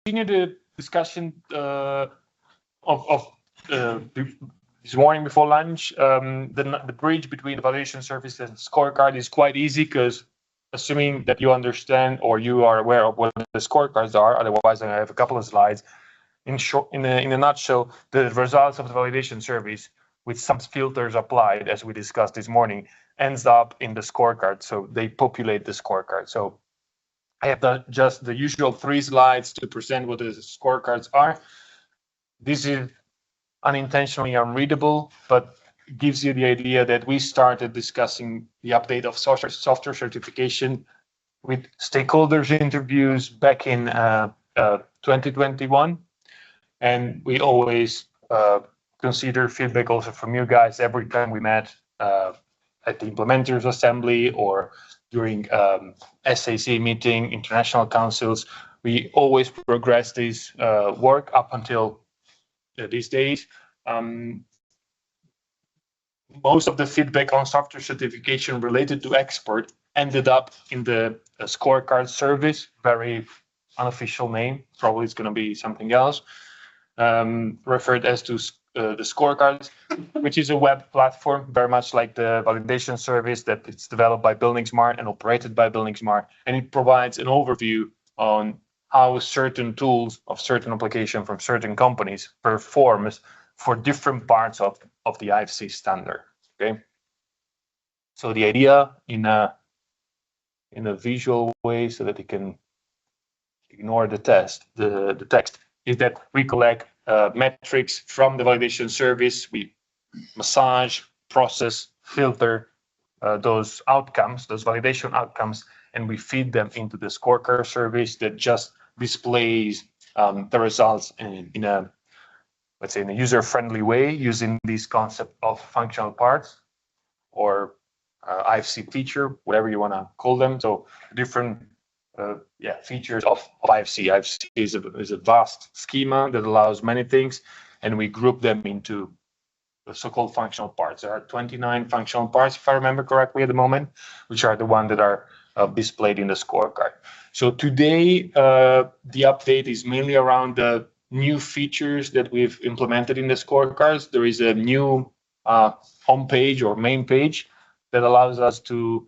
continue the discussion of this morning before lunch. The bridge between the validation service and scorecard is quite easy because assuming that you understand or you are aware of what the scorecards are, otherwise I have a couple of slides. In short, in a nutshell, the results of the validation service with some filters applied, as we discussed this morning, ends up in the scorecard. So they populate the scorecard. So I have just the usual 3 slides to present what the scorecards are. This is unintentionally unreadable, but gives you the idea that we started discussing the update of software certification with stakeholders interviews back in 2021. And we always consider feedback also from you guys every time we met at the implementers assembly or during SAC meeting, international councils. We always progress this work up until these days. Most of the feedback on software certification related to export ended up in the scorecard service, very unofficial name, probably it's going to be something else, referred as to the scorecards, which is a web platform, very much like the validation service that it's developed by buildingSMART and operated by buildingSMART, and it provides an overview on how certain tools of certain application from certain companies performs for different parts of the IFC standard. Okay, so the idea in a visual way, so that you can ignore the text, is that we collect metrics from the validation service. We massage, process, filter those outcomes, those validation outcomes, and we feed them into the scorecard service that just displays the results in a, let's say, in a user-friendly way, using this concept of functional parts or IFC feature, whatever you want to call them. So different features of IFC. IFC is a vast schema that allows many things, and we group them into the so-called functional parts. There are 29 functional parts, if I remember correctly at the moment, which are the ones that are displayed in the scorecard. So today, the update is mainly around the new features that we've implemented in the scorecards. There is a new homepage or main page that allows us to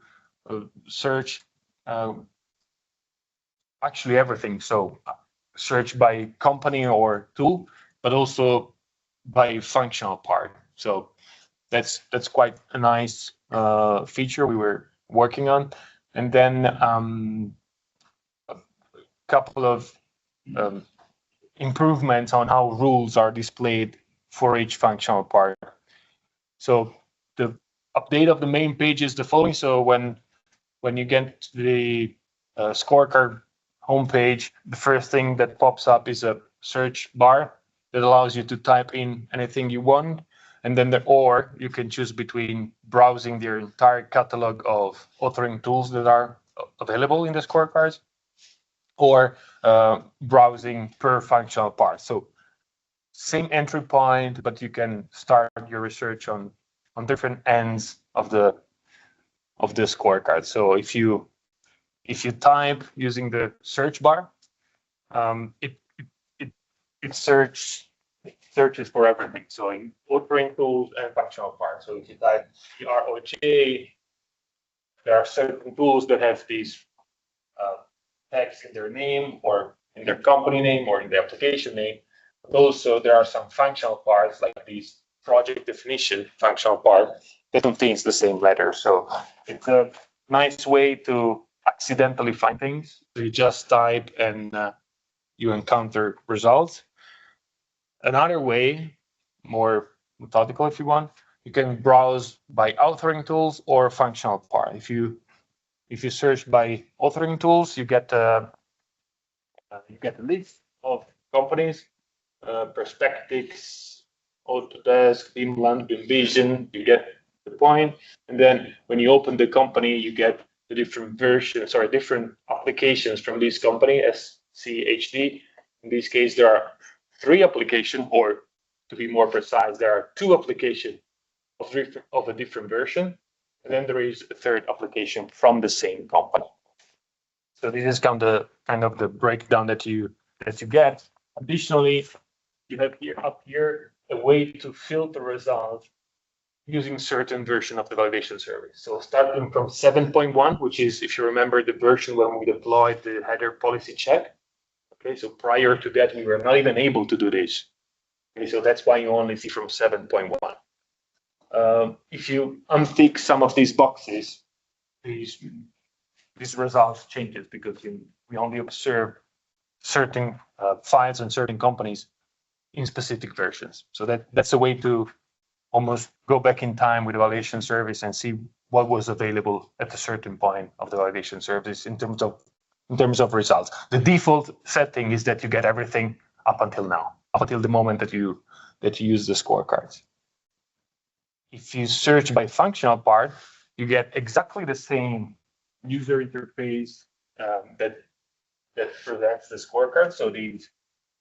search actually everything. So search by company or tool, but also by functional part. So that's quite a nice feature we were working on. And then a couple of improvements on how rules are displayed for each functional part. So the update of the main page is the following. So when you get to the scorecard homepage, the first thing that pops up is a search bar that allows you to type in anything you want, and then or you can choose between browsing the entire catalog of authoring tools that are available in the scorecards, or browsing per functional part. So same entry point, but you can start your research on different ends of the scorecard. So if you type using the search bar, it searches for everything. So in authoring tools and functional parts. So if you type ROJ, there are certain tools that have these text in their name or in their company name or in the application name. But also there are some functional parts like these project definition functional part that contains the same letter. So it's a nice way to accidentally find things. So you just type and you encounter results. Another way, more methodical if you want, you can browse by authoring tools or functional part. If you search by authoring tools, you get a list of companies, Perspectics, Autodesk, Inland, Vision. You get the point. And then when you open the company, you get the different versions or different applications from this company, SCHD. In this case, there are 3 applications, or to be more precise, there are 2 applications of a different version. And then there is a 3rd application from the same company. So this is kind of the breakdown that you that you get. Additionally, you have up here a way to filter results using certain version of the validation service. So starting from 7.1, which is, if you remember, the version when we deployed the header policy check. Okay, so prior to that, we were not even able to do this. Okay, so that's why you only see from 7.1. If you untick some of these boxes, these results changes because we only observe certain files and certain companies in specific versions. So that's a way to almost go back in time with the validation service and see what was available at a certain point of the validation service in terms of results. The default setting is that you get everything up until now, up until the moment that you use the scorecards. If you search by functional part, you get exactly the same user interface that presents the scorecard. So these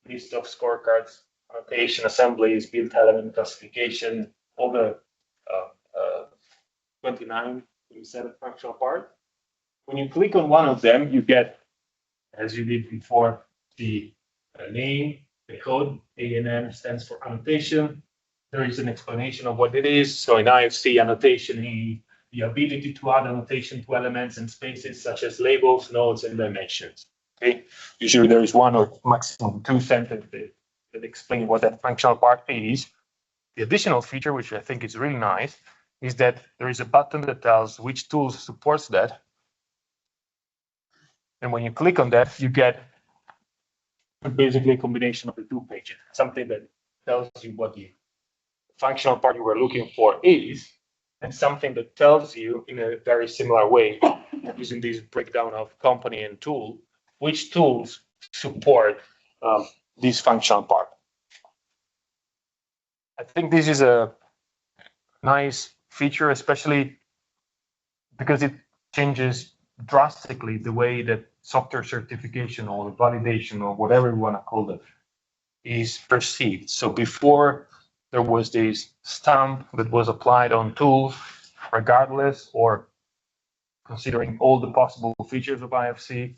list of scorecards, annotation, assemblies, build element classification, all the 29, 27 functional part. When you click on one of them, you get, as you did before, the name, the code. ANN stands for annotation. There is an explanation of what it is. So in IFC, annotation is the ability to add annotation to elements and spaces such as labels, nodes, and dimensions. Okay. Usually there is one or maximum 2 sentences that explain what that functional part is. The additional feature, which I think is really nice, is that there is a button that tells which tools supports that. And when you click on that, you get basically a combination of the 2 pages, something that tells you what the functional part you were looking for is, and something that tells you in a very similar way, using this breakdown of company and tool, which tools support this functional part. I think this is a nice feature, especially because it changes drastically the way that software certification or validation or whatever you want to call it is perceived. So before there was this stamp that was applied on tools, regardless or considering all the possible features of IFC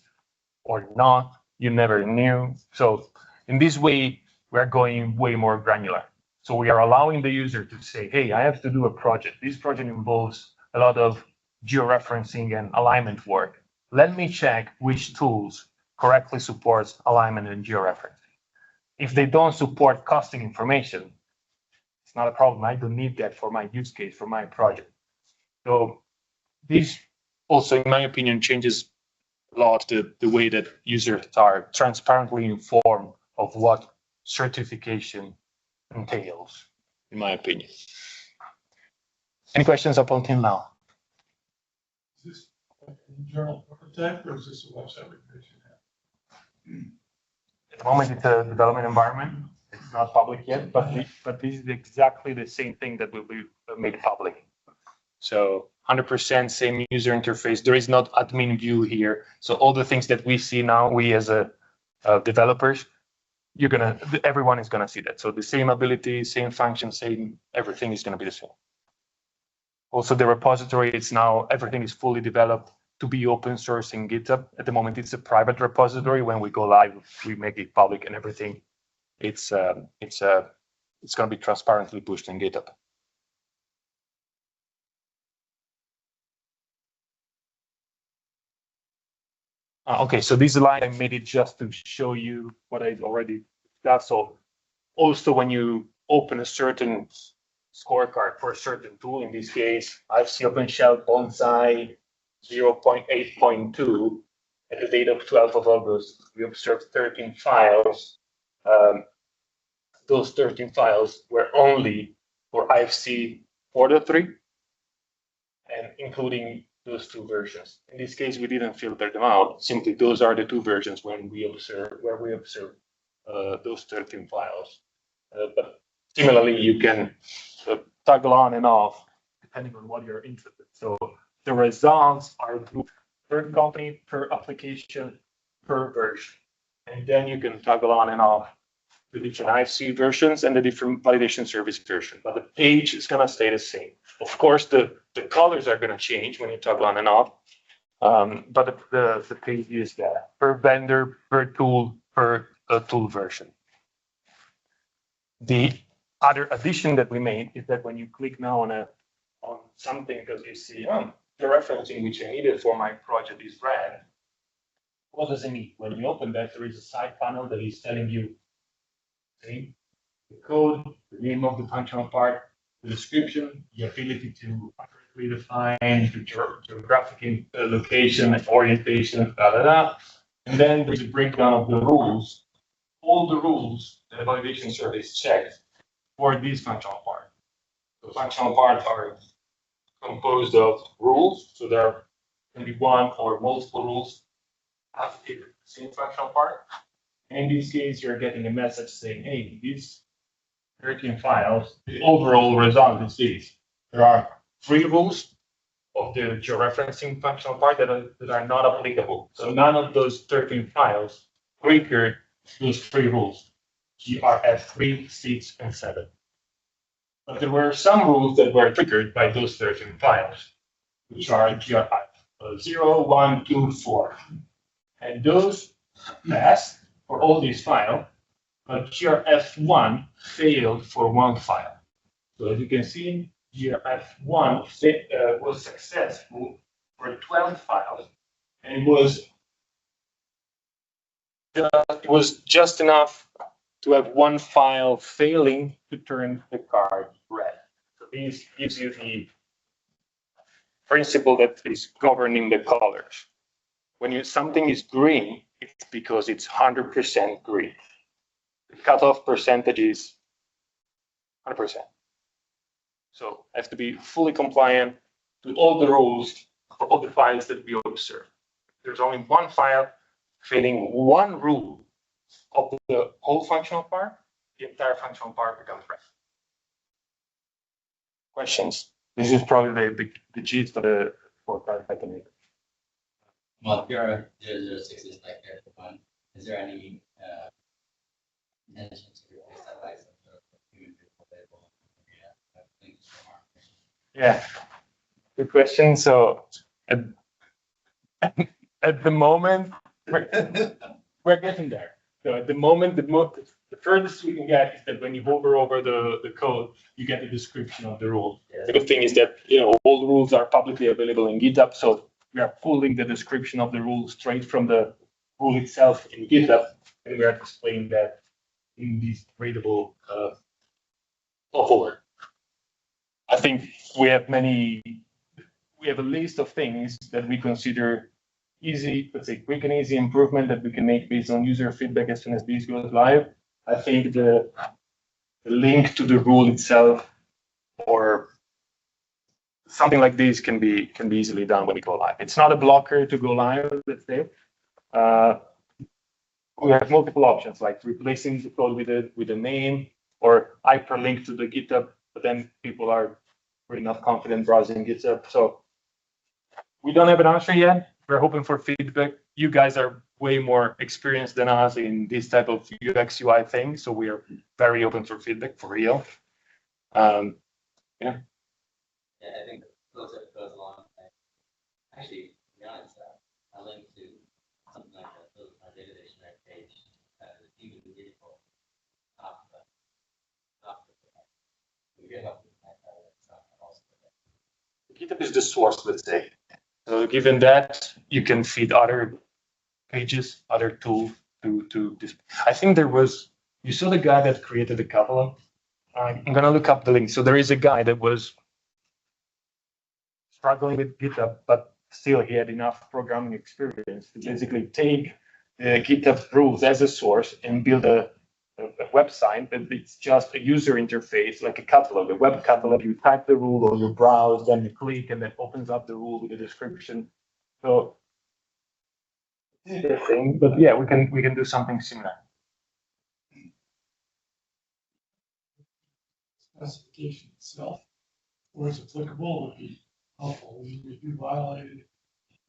or not, you never knew. So in this way, we're going way more granular. So we are allowing the user to say, hey, I have to do a project. This project involves a lot of georeferencing and alignment work. Let me check which tools correctly supports alignment and georeferencing. If they don't support costing information, it's not a problem. I don't need that for my use case, for my project. So this also, in my opinion, changes a lot the way that users are transparently informed of what certification entails, in my opinion. Any questions up until now? Is this an internal prototype or is this a website revision? At the moment, it's a development environment. It's not public yet, but this is exactly the same thing that will be made public. So 100% same user interface. There is not admin view here. So all the things that we see now, we as a developers, everyone is gonna see that. So the same ability, same function, same everything is gonna be the same. Also, the repository, it's now everything is fully developed to be open source in GitHub. At the moment, it's a private repository. When we go live, we make it public and everything. It's going to be transparently pushed in GitHub. Okay, so this slide I made it just to show you what I already discussed. So also when you open a certain scorecard for a certain tool, in this case, IFC OpenShell Bonsai 0.8.2, at the date of 12th of August, we observed 13 files. Those 13 files were only for IFC 4.3 and including those 2 versions. In this case, we didn't filter them out. Simply, those are the 2 versions where we observe those 13 files. But similarly, you can toggle on and off depending on what you're interested in. So the results are grouped per company, per application, per version. And then you can toggle on and off the different IFC versions and the different validation service version. But the page is going to stay the same. Of course, the colors are going to change when you toggle on and off. But the page is there per vendor, per tool, per tool version. The other addition that we made is that when you click now on something because you see, the referencing which I needed for my project is red. What does it mean? When you open that, there is a side panel that is telling you, see, the code, the name of the functional part, the description, the ability to accurately define the geographic location and orientation, and then there's a breakdown of the rules, all the rules that the validation service checks for this functional part. The functional parts are composed of rules, so there can be one or multiple rules have the same functional part. And in this case, you're getting a message saying, hey, these 13 files, the overall result is this. There are 3 rules of the georeferencing functional part that are not applicable. So none of those 13 files triggered those 3 rules, GRF 3, 6, and 7. But there were some rules that were triggered by those 13 files, which are GRF 0, 1, 2, 4. And those passed for all these files, but GRF1 failed for 1 file. So as you can see, GRF1 was successful for 12 files, and it was just enough to have 1 file failing to turn the card red. So this gives you the principle that is governing the colors. When something is green, it's because it's 100% green. The cutoff percentage is 100%. So I have to be fully compliant to all the rules for all the files that we observe. There's only 1 file failing 1 rule of the whole functional part, the entire functional part becomes red. Questions? This is probably the gist of the forecast I can make. Well, if your 006 is like character 1, is there any intention to replace that by some sort of human label? Yeah, good question. So at the moment, we're getting there. So at the moment, the furthest we can get is that when you hover over the code, you get a description of the rule. Yeah. The good thing is that all the rules are publicly available in GitHub, so we are pulling the description of the rule straight from the rule itself in GitHub, and we are displaying that in this readable software. I think we have a list of things that we consider easy, let's say quick and easy improvement that we can make based on user feedback as soon as this goes live. I think the link to the rule itself or something like this can be easily done when we go live. It's not a blocker to go live, let's say. We have multiple options like replacing the code with a name or hyperlink to the GitHub, but then people are pretty not confident browsing GitHub. So we don't have an answer yet. We're hoping for feedback. You guys are way more experienced than us in this type of UX UI thing, so we are very open for feedback for real. Yeah, I think goes along. Actually, to be honest, I linked to something like a data dictionary page that is even beautiful. GitHub is the source, let's say. So given that, you can feed other pages, other tools to this. I think you saw the guy that created the couple. I'm gonna look up the link. So there is a guy that was struggling with GitHub, but still he had enough programming experience to basically take the GitHub rules as a source and build a website that it's just a user interface, like a catalog, a web catalog. You type the rule or you browse, then you click, and then opens up the rule with a description. So it's interesting, but yeah, we can do something similar. Specification itself, where it's applicable, would be helpful. If you violated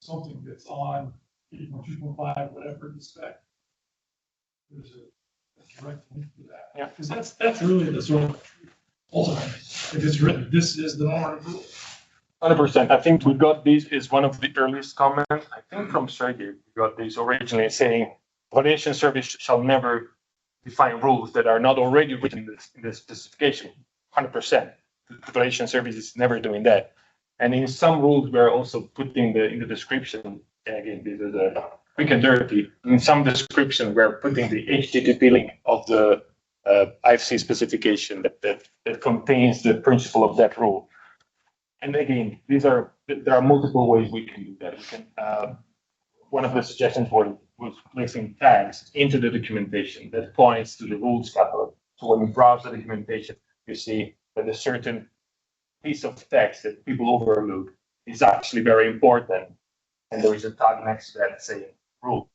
something that's on 2.5, whatever the spec, there's a direct link to that. Yeah, because that's really the sort of ultimate. If it's written, this is the normative rule. 100%. I think we got this is one of the earliest comments. I think from Sergey, we got this originally saying Evaluation service shall never define rules that are not already written in the specification. 100%. The evaluation service is never doing that. And in some rules, we're also putting in the description. Again, this is a quick and dirty. In some description, we're putting the HTTP link of the IFC specification that contains the principle of that rule. And again, there are multiple ways we can do that. We can, one of the suggestions was placing tags into the documentation that points to the rules catalog. So when you browse the documentation, you see that a certain piece of text that people overlook is actually very important. And there is a tag next to that saying rule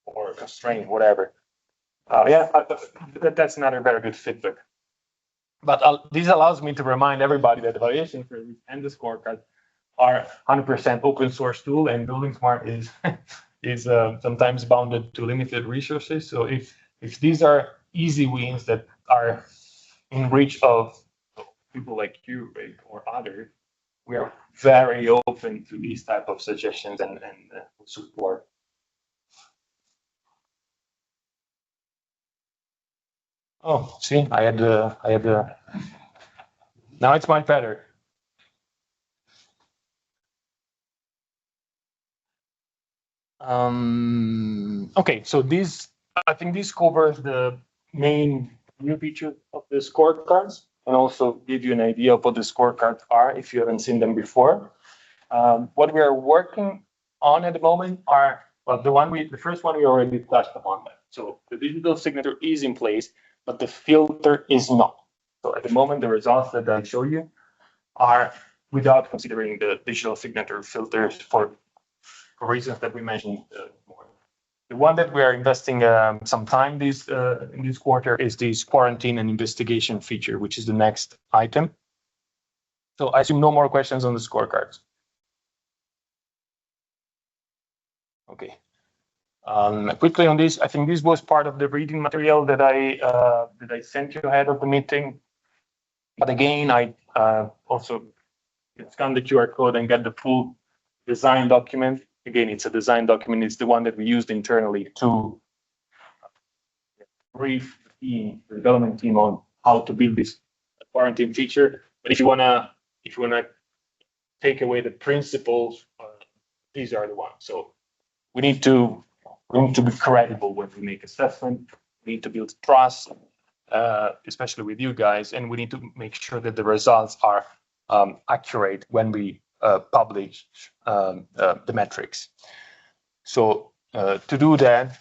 or constraint, whatever. That's another very good feedback. But this allows me to remind everybody that evaluation service and the scorecard are 100% open source tool, and buildingSMART is sometimes bounded to limited resources. So if these are easy wins that are in reach of people like you, Rick, or others, we are very open to these type of suggestions and support. Oh, see, I had the. Now it's much better. Okay, so I think this covers the main new features of the scorecards, and also give you an idea of what the scorecards are if you haven't seen them before. What we are working on at the moment are, well, the first one we already touched upon. So the digital signature is in place, but the filter is not. So at the moment, the results that I show you are without considering the digital signature filters for reasons that we mentioned more. The one that we are investing some time in this quarter is this quarantine and investigation feature, which is the next item. So I assume no more questions on the scorecards. Okay. Quickly on this, I think this was part of the reading material that I sent you ahead of the meeting. But again, I also scan the QR code and get the full design document. Again, it's a design document. It's the one that we used internally to brief the development team on how to build this quarantine feature. But if you wanna take away the principles, these are the ones. So we need to be credible when we make assessment. We need to build trust, especially with you guys, and we need to make sure that the results are accurate when we publish the metrics. So to do that,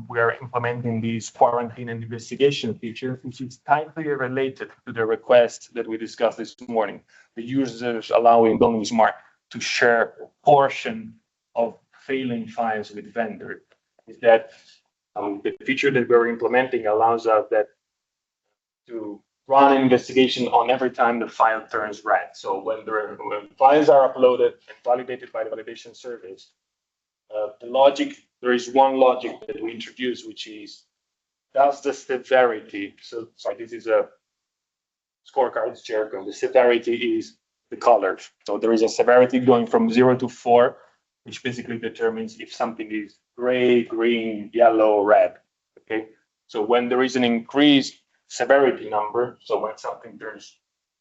we are implementing this quarantine and investigation feature, which is tightly related to the request that we discussed this morning. The users allowing buildingSMART to share a portion of failing files with vendor. Is that the feature that we're implementing allows us to run an investigation on every time the file turns red. So when files are uploaded and validated by the validation service, there is one logic that we introduce, which is, does the severity, so sorry, this is a scorecards jargon, the severity is the colors. So there is a severity going from 0 to 4, which basically determines if something is gray, green, yellow, red, okay? So when there is an increased severity number, so when something turns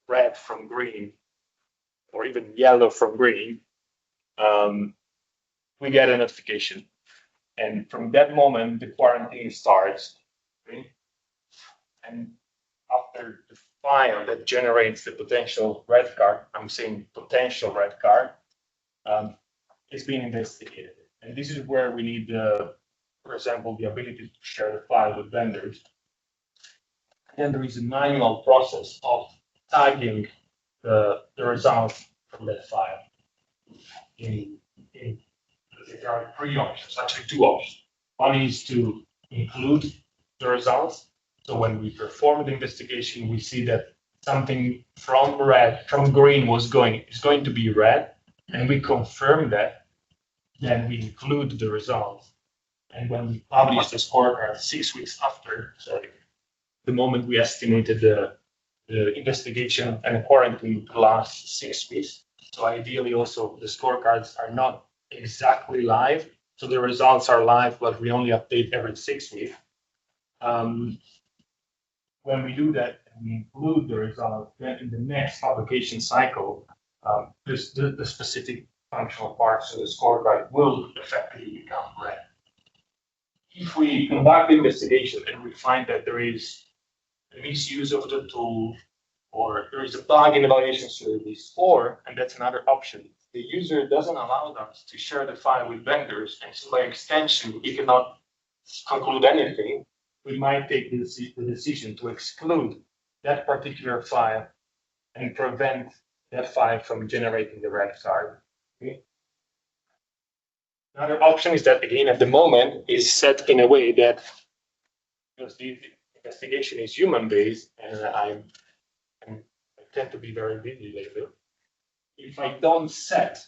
red from green, or even yellow from green, we get a notification. And from that moment, the quarantine starts, okay? And after the file that generates the potential red card, I'm saying potential red card, is being investigated. And this is where we need, for example, the ability to share the file with vendors. And there is a manual process of tagging the results from that file. There are 3 options, actually 2 options. One is to include the results. So when we perform the investigation, we see that something from green is going to be red, and we confirm that. Then we include the results. And when we publish the scorecard 6 weeks after, the moment we estimated the investigation and quarantine to last 6 weeks. So ideally also the scorecards are not exactly live. So the results are live, but we only update every 6 weeks. When we do that and we include the result, then in the next publication cycle, the specific functional parts of the scorecard will effectively become red. If we conduct the investigation and we find that there is a misuse of the tool, or there is a bug in the validation service, or, and that's another option, the user doesn't allow us to share the file with vendors, and so by extension, we cannot conclude anything, we might take the decision to exclude that particular file and prevent that file from generating the red card. Okay? Another option is that, again, at the moment, is set in a way that, because the investigation is human-based, and I tend to be very busy lately, if I don't set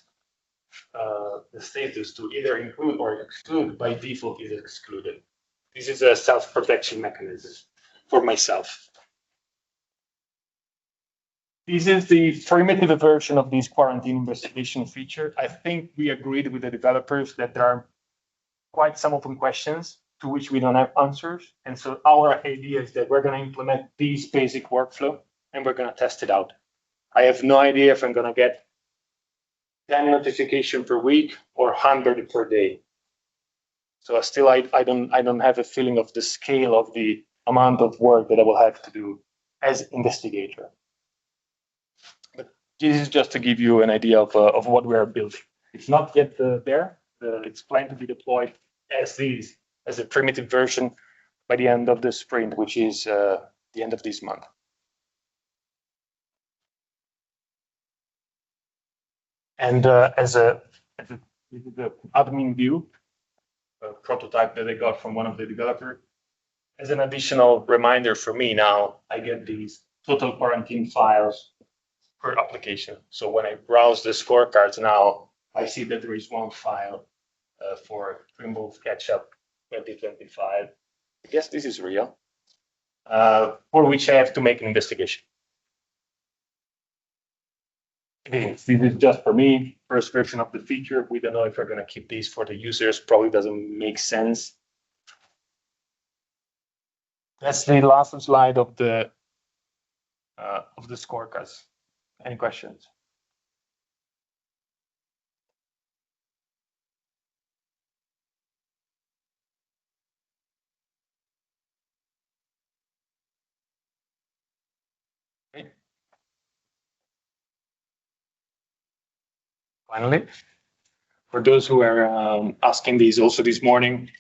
the status to either include or exclude, by default is excluded. This is a self-protection mechanism for myself. This is the primitive version of this quarantine investigation feature. I think we agreed with the developers that there are quite some open questions to which we don't have answers. And so our idea is that we're going to implement this basic workflow and we're going to test it out. I have no idea if I'm going to get 10 notifications per week or 100 per day. So still, I don't have a feeling of the scale of the amount of work that I will have to do as investigator. But this is just to give you an idea of what we are building. It's not yet there. It's planned to be deployed as a primitive version by the end of the sprint, which is the end of this month. And as the admin view, a prototype that I got from one of the developers, as an additional reminder for me now, I get these total quarantine files per application. So when I browse the scorecards now, I see that there is one file for Trimble SketchUp 2025. I guess this is real, for which I have to make an investigation. Again, this is just for me, first version of the feature. We don't know if we're going to keep these for the users. Probably doesn't make sense. That's the last slide of the scorecards. Any questions? Okay. Finally, for those who are asking these also this morning,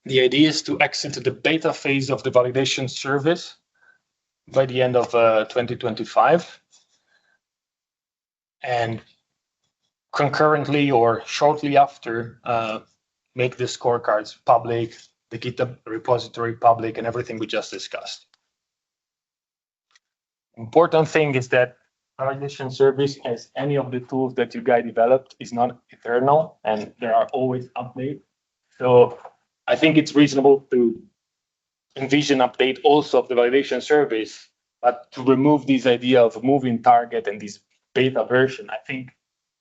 the idea is to exit the beta phase of the validation service by the end of 2025. And concurrently or shortly after, make the scorecards public, the GitHub repository public, and everything we just discussed. Important thing is that validation service, as any of the tools that you guys developed, is not eternal, and there are always updates. So I think it's reasonable to envision update also of the validation service, but to remove this idea of a moving target and this beta version, I think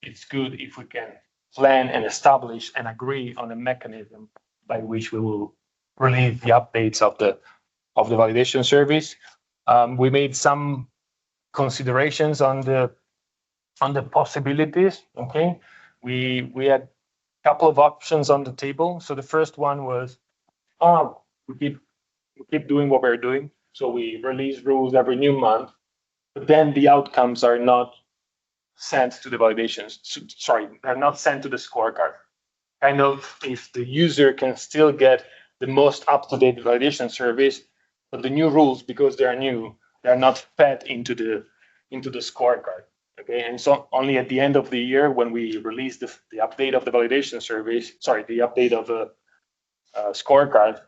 it's good if we can plan and establish and agree on a mechanism by which we will release the updates of the validation service. We made some considerations on the possibilities. Okay, we had a couple of options on the table. So the first one was, we keep doing what we're doing. So we release rules every new month, but then the outcomes are not sent to the validations. Sorry, they're not sent to the scorecard. Kind of, if the user can still get the most up-to-date validation service, but the new rules, because they are new, they're not fed into the scorecard. Okay, and so only at the end of the year, when we release the update of the validation service, sorry, the update of the scorecard,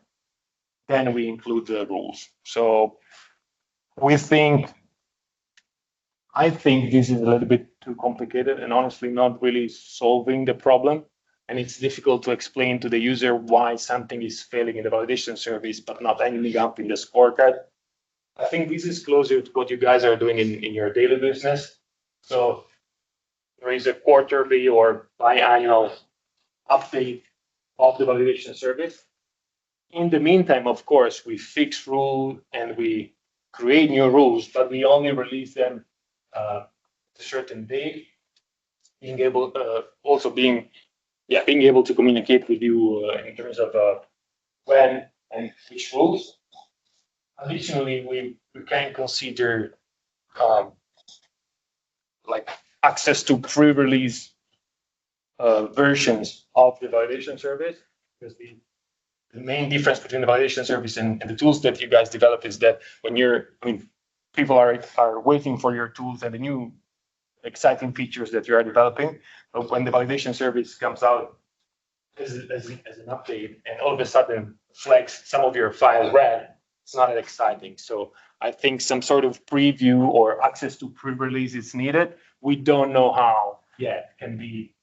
then we include the rules. So I think this is a little bit too complicated and honestly not really solving the problem. And it's difficult to explain to the user why something is failing in the validation service, but not ending up in the scorecard. I think this is closer to what you guys are doing in your daily business. So there is a quarterly or biannual update of the validation service. In the meantime, of course, we fix rules and we create new rules, but we only release them a certain date. Being able, also being able to communicate with you in terms of when and which rules. Additionally, we can consider um, like access to pre-release versions of the validation service, because the main difference between the validation service and the tools that you guys develop is that when people are waiting for your tools and the new exciting features that you are developing, but when the validation service comes out as an update and all of a sudden flags some of your files red, it's not that exciting. So I think some sort of preview or access to pre-release is needed. We don't know how yet. Can be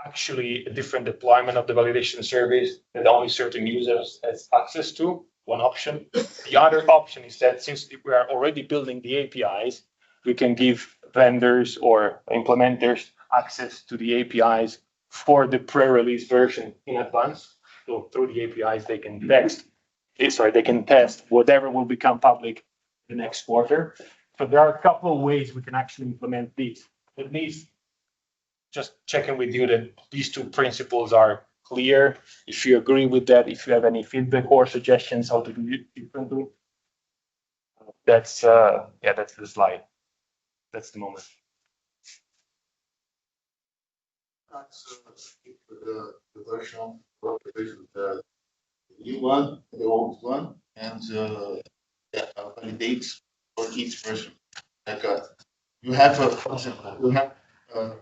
actually a different deployment of the validation service that only certain users has access to, one option. The other option is that since we are already building the APIs, we can give vendors or implementers access to the APIs for the pre-release version in advance. So through the APIs, they can they can test whatever will become public the next quarter. So there are a couple of ways we can actually implement these. At least just checking with you that these two principles are clear. If you agree with that, if you have any feedback or suggestions how to do it differently, that's that's the slide. That's the moment. The version, the new one, the old one, and validates for each version. Like you have for example, you have a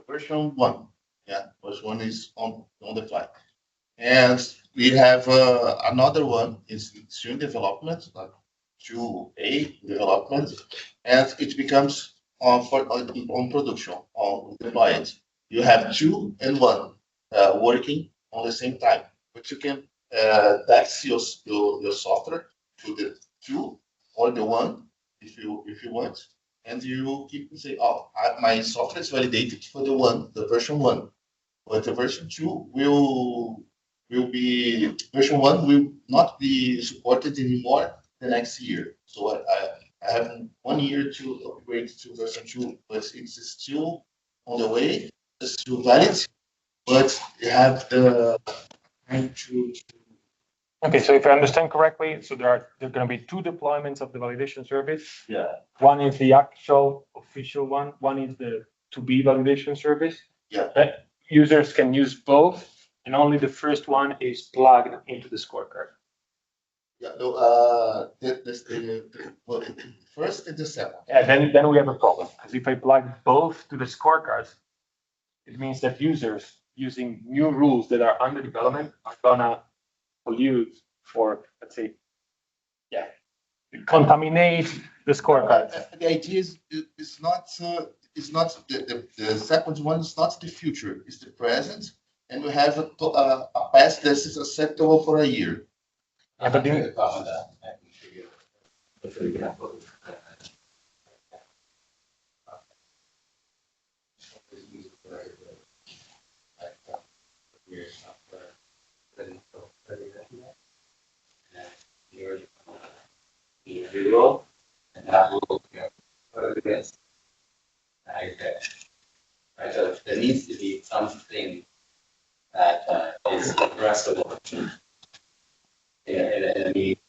version one. Yeah, version one is on the fly, and we have another one is still in development, like 2A development, and it becomes on production on deployed. You have two and one working on the same time, but you can tax your software to the two or the one if you want, and you keep say, oh, my software is validated for the version one, but the version two will be version one will not be supported anymore the next year. So I have 1 year to upgrade to version two, but it's still on the way, it's still valid, but you have the time to Okay, so if I understand correctly, so there are going to be two deployments of the validation service. yeah. One is the actual official one. One is the to-be validation service. Yeah. That users can use both, and only the first one is plugged into the scorecard. Yeah, no, well, first and the second. And then we have a problem, because if I plug both to the scorecards, it means that users using new rules that are under development are gonna pollute or let's say, contaminate the scorecards. The idea is not the second one is not the future, it's the present, and we have a past that is acceptable for a year. Yeah, but the problem that I can figure out. For example, your software, your individual, and that will put it against. Right, so there needs to be something that is addressable in a meeting.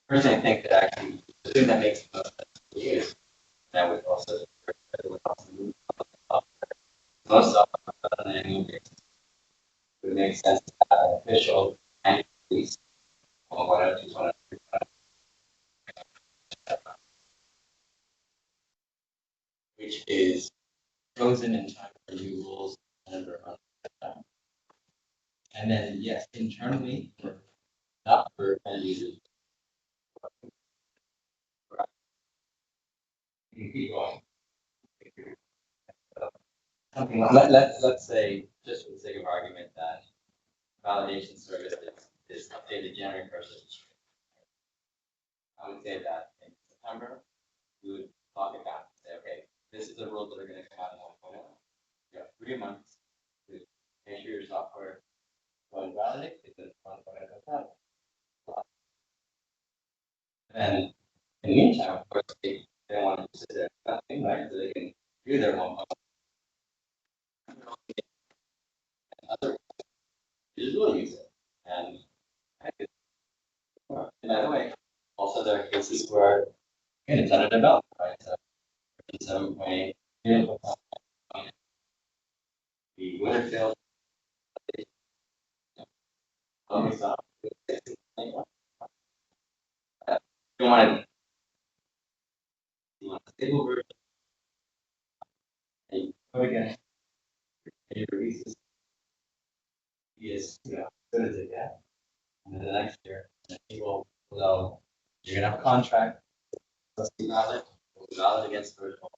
Personally, I think that actually the thing that makes the most sense to use, that would also move most of on an annual basis. It would make sense to have an official annual release or whatever you want to. Which is frozen in time for new rules and run. And then, yes, internally, not for end users. You can keep going. Something let's say, just for the sake of argument, that validation service is updated January 1st. I would say that in September, we would lock it back and say, okay, this is the rules that are going to come out in 1.0. You have 3 months to make sure your software runs validate because one point of and in the meantime, of course, they want to sit there nothing, right? So they can do their one point. Other users will use it. And by the way, also there are cases where again, it's under development, right? So in some way, the Winterfield always you want a stable version. And again, your releases is good as it gets. And then the next year, people will you're gonna have a contract. Let's be valid. Will be valid against the original.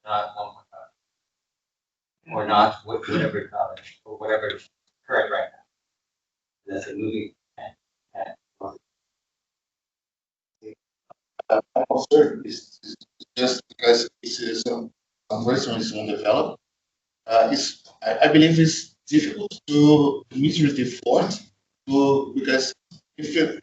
Not 1.5. Or not whatever college or whatever current right now. That's a moving. Also, it's just because it's some version is undeveloped. I believe it's difficult to measure the fault because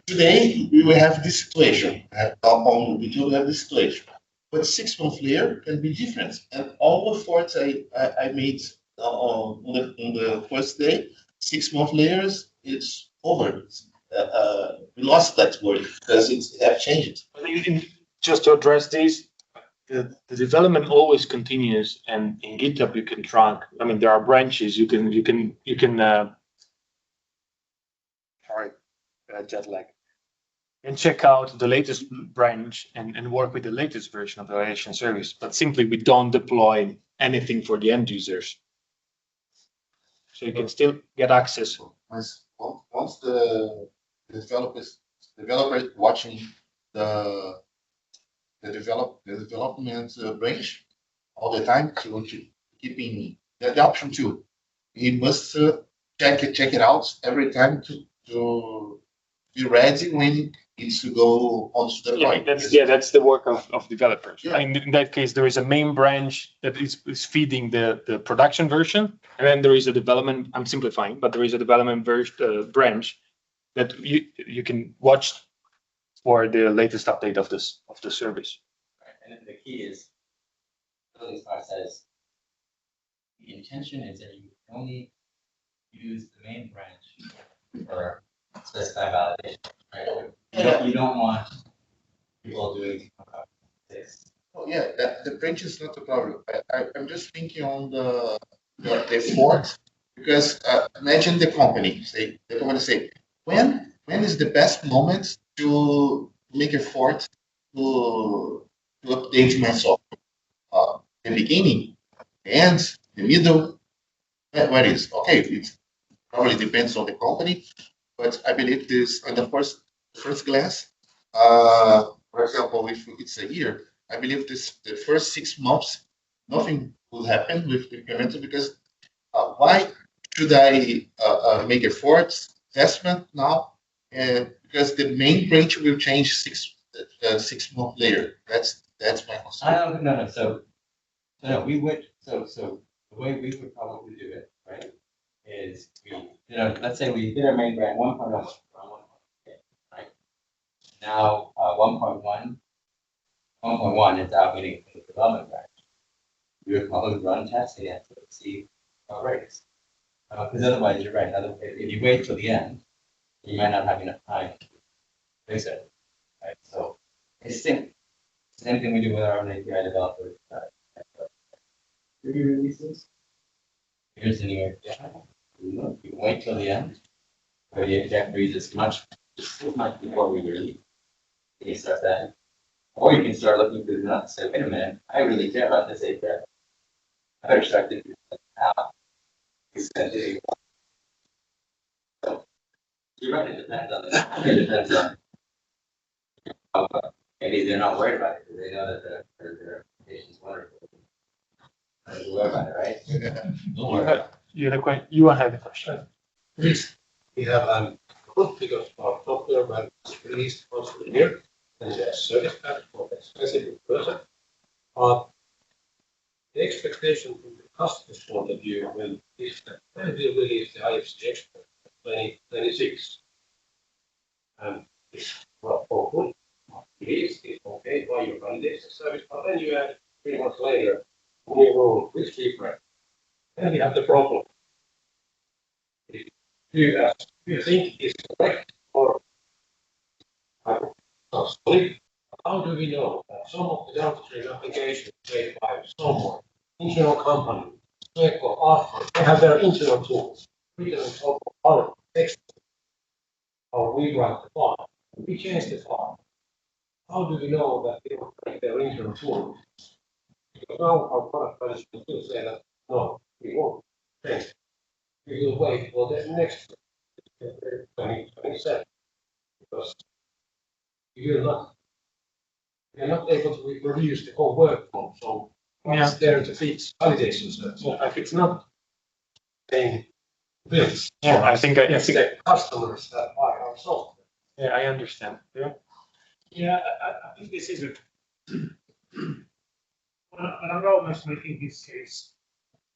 today we will have this situation on we do have this situation, but 6 months later can be different. And all the faults I made on the first day, 6 months later it's over. We lost that word because it's have changed. Just to address these, the development always continues, and in GitHub you can track. I mean, there are branches you can jet lag, and check out the latest branch and work with the latest version of the validation service. But simply, we don't deploy anything for the end users, so you can still get access. Once the developer watching the development branch all the time to keeping the option too. He must check it out every time to be ready when it's to go on to the point. That's the work of developers. Yeah. In that case, there is a main branch that is feeding the production version, and then there is a development. I'm simplifying, but there is a development branch that you can watch for the latest update of the service. Right. And the key is, buildingSMART says the intention is that you only use the main branch for specified validation. Right? You don't want people doing this. Oh yeah, the branch is not the problem. I'm just thinking on the effort because imagine the company say when is the best moment to make effort to update my software? The beginning, the end, the middle. Where is okay? It probably depends on the company, but I believe this on the first glance. For example, if it's a year, I believe the first 6 months nothing will happen with the implementation because why should I make efforts investment now? Because the main branch will change 6 months later. That's my concern. No. So no, we would. So the way we would probably do it, right, is let's say we did our main branch 1.0, right? Now 1.1 is out meeting the development branch. We would probably run tests again to see how it breaks. Because otherwise, you're right. If you wait till the end, you might not have enough time to fix it, right? So it's same thing we do with our own API developers. Releases. Here's the new API. You wait till the end, where the API freezes just much before we release. You can start that, or you can start looking through the nuts and say, wait a minute, I really care about this API. I better start thinking now. So you're right. It depends on it depends on. Maybe they're not worried about it because they know that their application is wonderful. Don't worry about it, right? You want to have the question? Please. We have a good figure of software when it's released once a year. There is a service pack for a specific person. The expectation from the customer's point of view, when we release the IFC expert 2026. And it's not hopeful. It's okay by your validation service, but then you add 3 months later, new rule, which different. Then we have the problem. If you think it's correct or solid, how do we know that some of the downstream applications made by someone, internal company, Sweco, After, they have their internal tools, written on top of our text, how we write the file, we change the file. How do we know that they will take their internal tools? Because now our product management will say that, no, we won't change. We will wait for the next 2027, because we are not able to reproduce the whole workflow. So what's there to fix validation service? If it's not being built, Yeah, I think it's the customers that buy our software. yeah, I understand. Yeah. Yeah, I think this is a, when I'm almost making this case,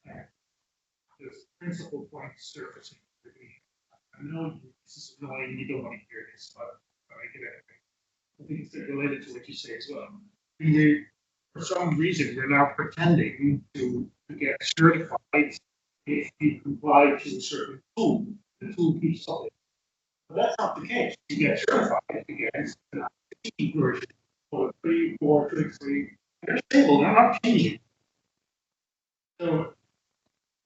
the principal point surfacing. I know this is annoying, you don't want to hear this, but I get it. I think it's related to what you say as well. For some reason, we're now pretending to get certified if you comply to a certain tool. The tool keeps up. But that's not the case. You get certified against the key version or 3, 4, 3. They're stable, they're not changing. So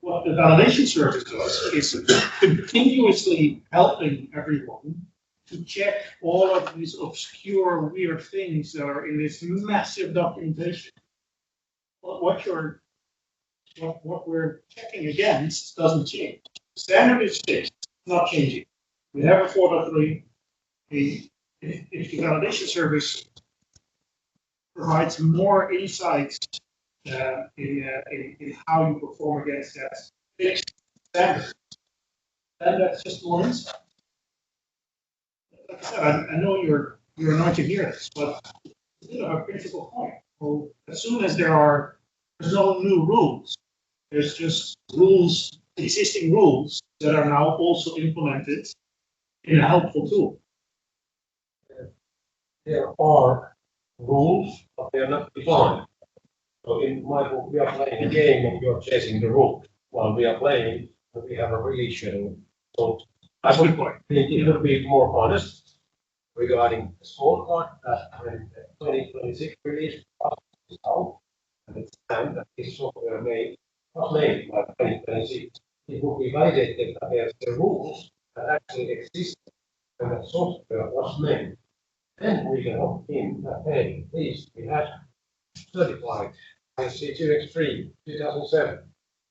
what the validation service does is continuously helping everyone to check all of these obscure, weird things that are in this massive documentation. What we're checking against doesn't change. Standard is fixed, not changing. We have a 4.3. If the validation service provides more insights in how you perform against that fixed standard, then that's just more insight. Like I said, I know you're not to hear this, but you have a principal point. Well, as soon as there's no new rules, there's just rules, existing rules that are now also implemented in a helpful tool. There are rules, but they are not defined. So in my book, we are playing a game and we are chasing the rules. While we are playing, we have a release schedule. So I would think it would be more honest regarding the scorecard that when the 2026 release is out, and it's time that this software was made by 2026. It would be validated that there's the rules that actually exist when the software was made. Then we can opt in that, hey, please, we have certified IC2X3 2007.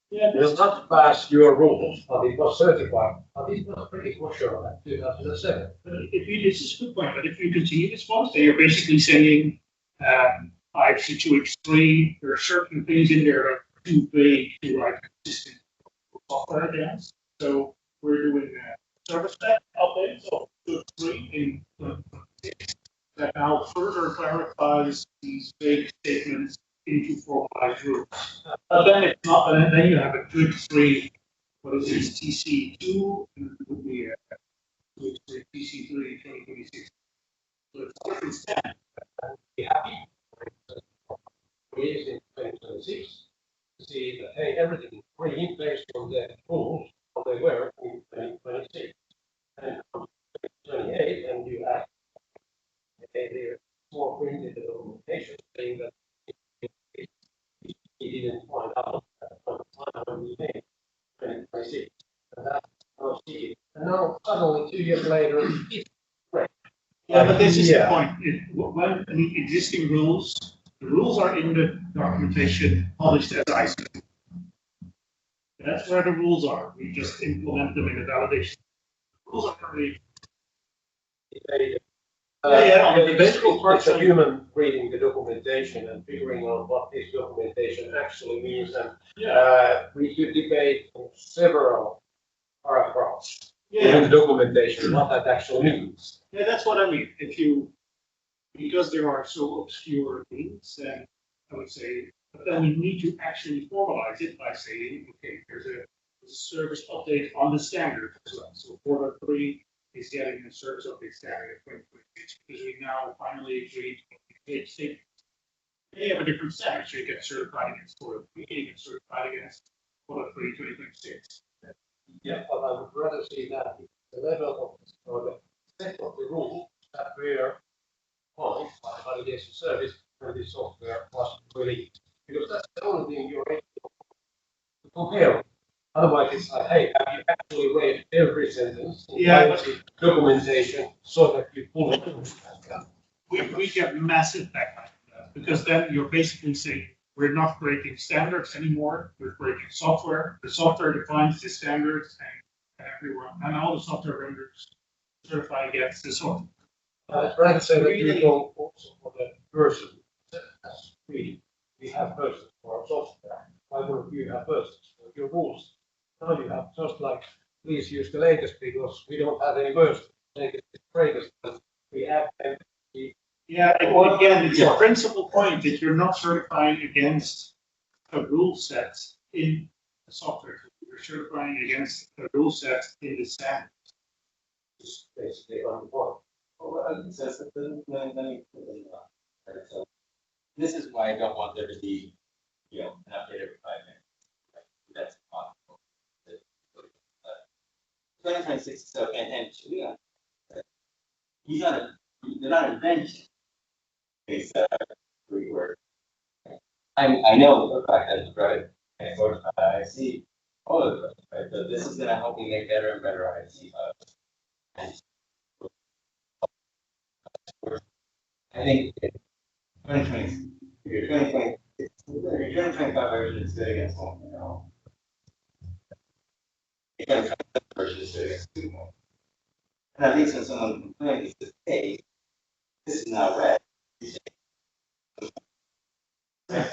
Yeah, It will not pass your rules, but it was certified. But it was pretty sure at 2007. this is a good point, but if you continue this one, so you're basically saying IC2X3, there are certain things in there that are too vague to write consistent software against. So we're doing service pack updates of 2.3 in 2026 that now further clarifies these vague statements into 4.5 rules. But then it's not, and then you have a 2.3, what is this, TC2, and it would be a 2.3 TC3 2026. So it's a different step. Be happy. Release in 2026 to see that, hey, everything is green based on the rules how they were in 2026. And 2028, and you add a more green in the documentation saying that he didn't find out at the time when we made 2026. And that's now see it. And now suddenly 2 years later, it's great. Yeah, but this is the point. When the existing rules, the rules are in the documentation published as ISO. That's where the rules are. We just implement them in the validation. Rules are already. The basic part of human reading the documentation and figuring out what this documentation actually means, and we should debate on several paragraphs in the documentation what that actually means. Yeah, that's what I mean. Because there are so obscure things, then I would say But then we need to actually formalize it by saying, okay, there's a service update on the standard as well. So 4.3 is getting a service update standard in 2026 because we now finally agreed to they have a different standard. So you get certified against 4.3, you get certified against 4.3 2026. Yeah, but I would rather see that the level of, or the set of the rules that were on by validation service when the software was released. Because that's the only thing you're able to compare. Otherwise, it's like, hey, have you actually read every sentence? Yeah, but documentation so that you pull it. We get massive backlash from that because then you're basically saying we're not creating standards anymore. We're creating software. The software defines the standards, and everyone and all the software vendors certify against the software. I'd rather say that you go also for the version. As we have versions for our software. Why wouldn't you have versions for your rules? Now you have just like, please use the latest because we don't have any versions. Latest is greatest, but we have them. Yeah, and again, it's a principal point that you're not certifying against a rule set in the software. You're certifying against a rule set in the standard. Just basically on the point. So this is why I don't want there to be, an update every 5 minutes. That's possible. 2026, so, and he's not they're not invention. It's rework. I know for a fact that it's right. I see all of it, right? So this is gonna help me make better and better IC. And I think 2020, your 2025 version is good against one. Your 2027 version is good against 2 more. And at least when someone complains, says, hey, this is not red.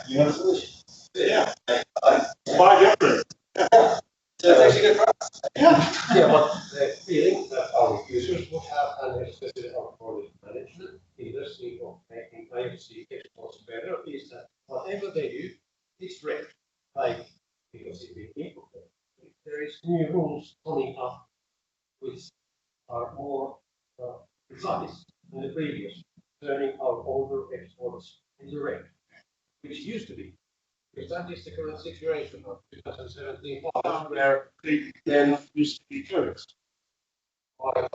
You have a solution. Yeah. Why different? So it's actually good for us. Yeah, but the feeling that our users would have, and especially our product management industry of making privacy exports better, is that whatever they do, it's red. Like, because if there is new rules coming up, which are more precise than the previous, turning our older exports into red, which used to be. Because that is the current situation of 2017, where They then used to be first. I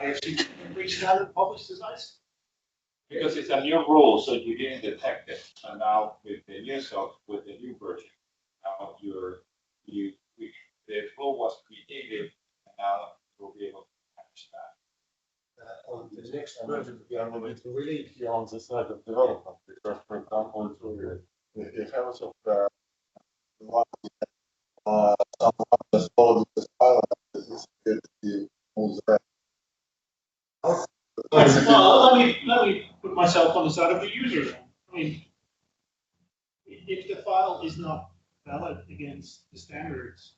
actually reached out and published this ice. Because it's a new rule, so you didn't detect it. And now with the new with the new version, now the rule was created, and now you'll be able to catch that. On the next version, we are going to really On the side of development, because for example, if I was of someone just followed this pilot, this is good to use that. Well, let me put myself on the side of the user. I mean, if the file is not valid against the standards,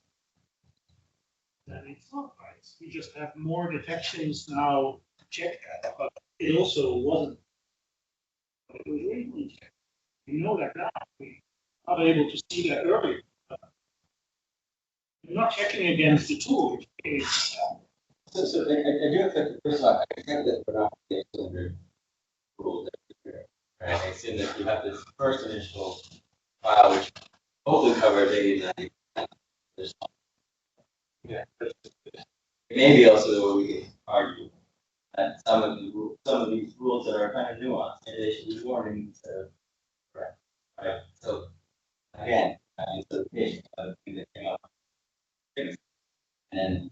then it's not right. We just have more detections now to check that, but it also wasn't. It was really checked. We know that now. We're not able to see that earlier. You're not checking against the tool. So I do have to, first of all, I accept that we're not the standard rules everywhere. Right? I assume that you have this first initial file, which hopefully covers 80 to 90%. Yeah. Maybe also the way we can argue that some of these rules that are kind of nuanced, maybe they should be warning instead of correct. Right? So again, interpretation of the thing that came up. And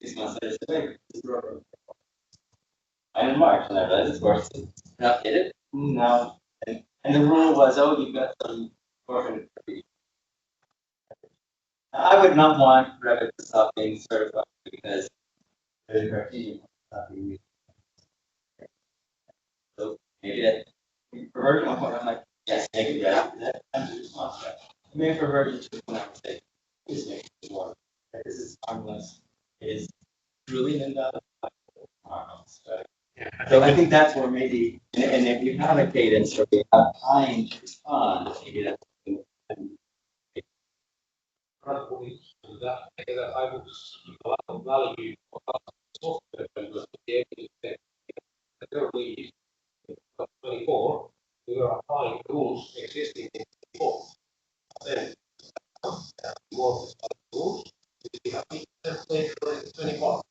6 months later, this is broken. I'm in March, and I realized, of course, not hit it. Now, and the rule was, oh, you've got some orphan. I would not want Revit to stop being certified because there's a criterion not being used. So maybe that for version 1.1, I'm like, yes, make it that I'm the response. Maybe for version 2, I'm saying, please make it more. This is harmless. It is truly an invalid harmless. Yeah, So I think that's where maybe, and if you have a cadence or you have time to respond, maybe that's. Probably that I would see a lot of value for software vendors to be able to say, their release in 24, we are applying rules existing in 24. Then we want to start rules, we have to template for 21.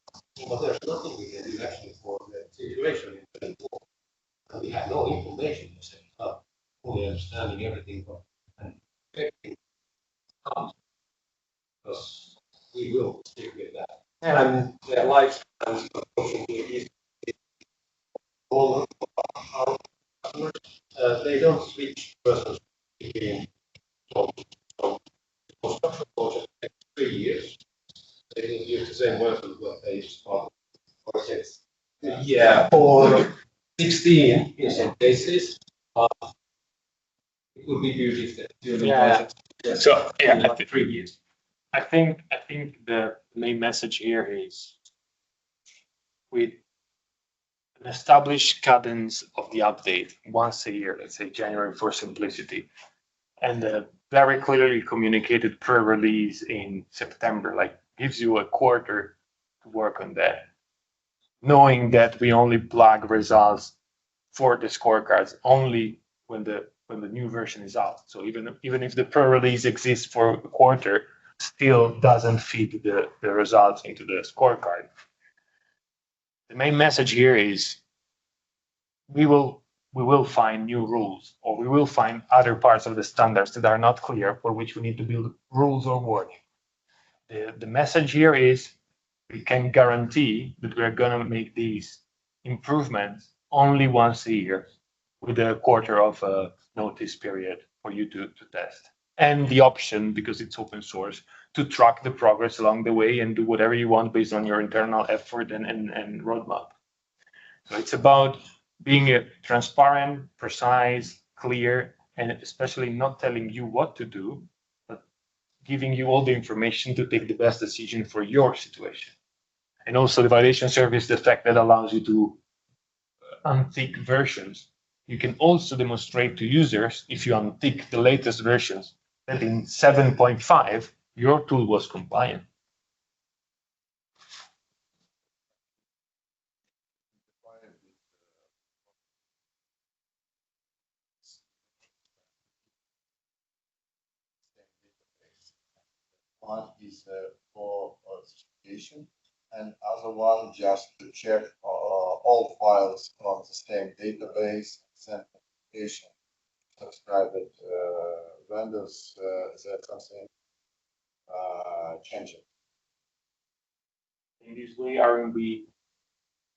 But there's nothing we can do actually for the situation in 24. And we have no information to set it up, fully understanding everything and expecting comes. Because we will stick with that. And their lifespans unfortunately is all of our customers. They don't switch persons between jobs. So construction project takes 3 years. They will use the same version that they start for 6. Yeah, or 16 in some cases. It would be good if the Yeah. So yeah, like 3 years. I think the main message here is with an established cadence of the update once a year, let's say January for simplicity, and a very clearly communicated pre-release in September, like gives you a quarter to work on that. Knowing that we only plug results for the scorecards only when the new version is out. So even if the pre-release exists for a quarter, still doesn't feed the results into the scorecard. The main message here is we will find new rules, or we will find other parts of the standards that are not clear, for which we need to build rules or wording. The message here is we can guarantee that we're going to make these improvements only once a year with a quarter of a notice period for you to test. And the option, because it's open source, to track the progress along the way and do whatever you want based on your internal effort and roadmap. So it's about being transparent, precise, clear, and especially not telling you what to do, but giving you all the information to take the best decision for your situation. And also the validation service, the fact that allows you to untick versions. You can also demonstrate to users, if you untick the latest versions, that in 7.5, your tool was compliant. One is for certification, and other one just to check all files on the same database, send notification, subscribed vendors that something changing. In this way, R&B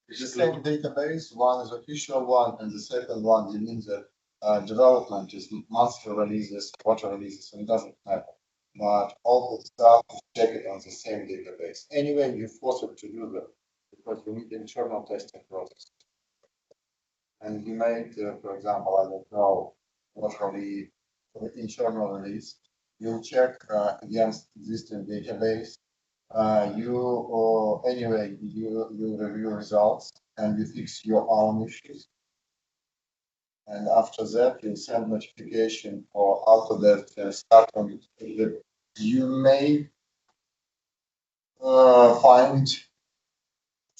It's the same database. One is official one, and the second one you mean that development is monthly releases, quarter releases, so it doesn't matter. But all the stuff check it on the same database. Anyway, you force it to do that because we need internal testing process. And you made, for example, I don't know what release for the internal release. You'll check against existing database. Anyway, you review results and you fix your own issues. And after that, you send notification or after that start on the, you may find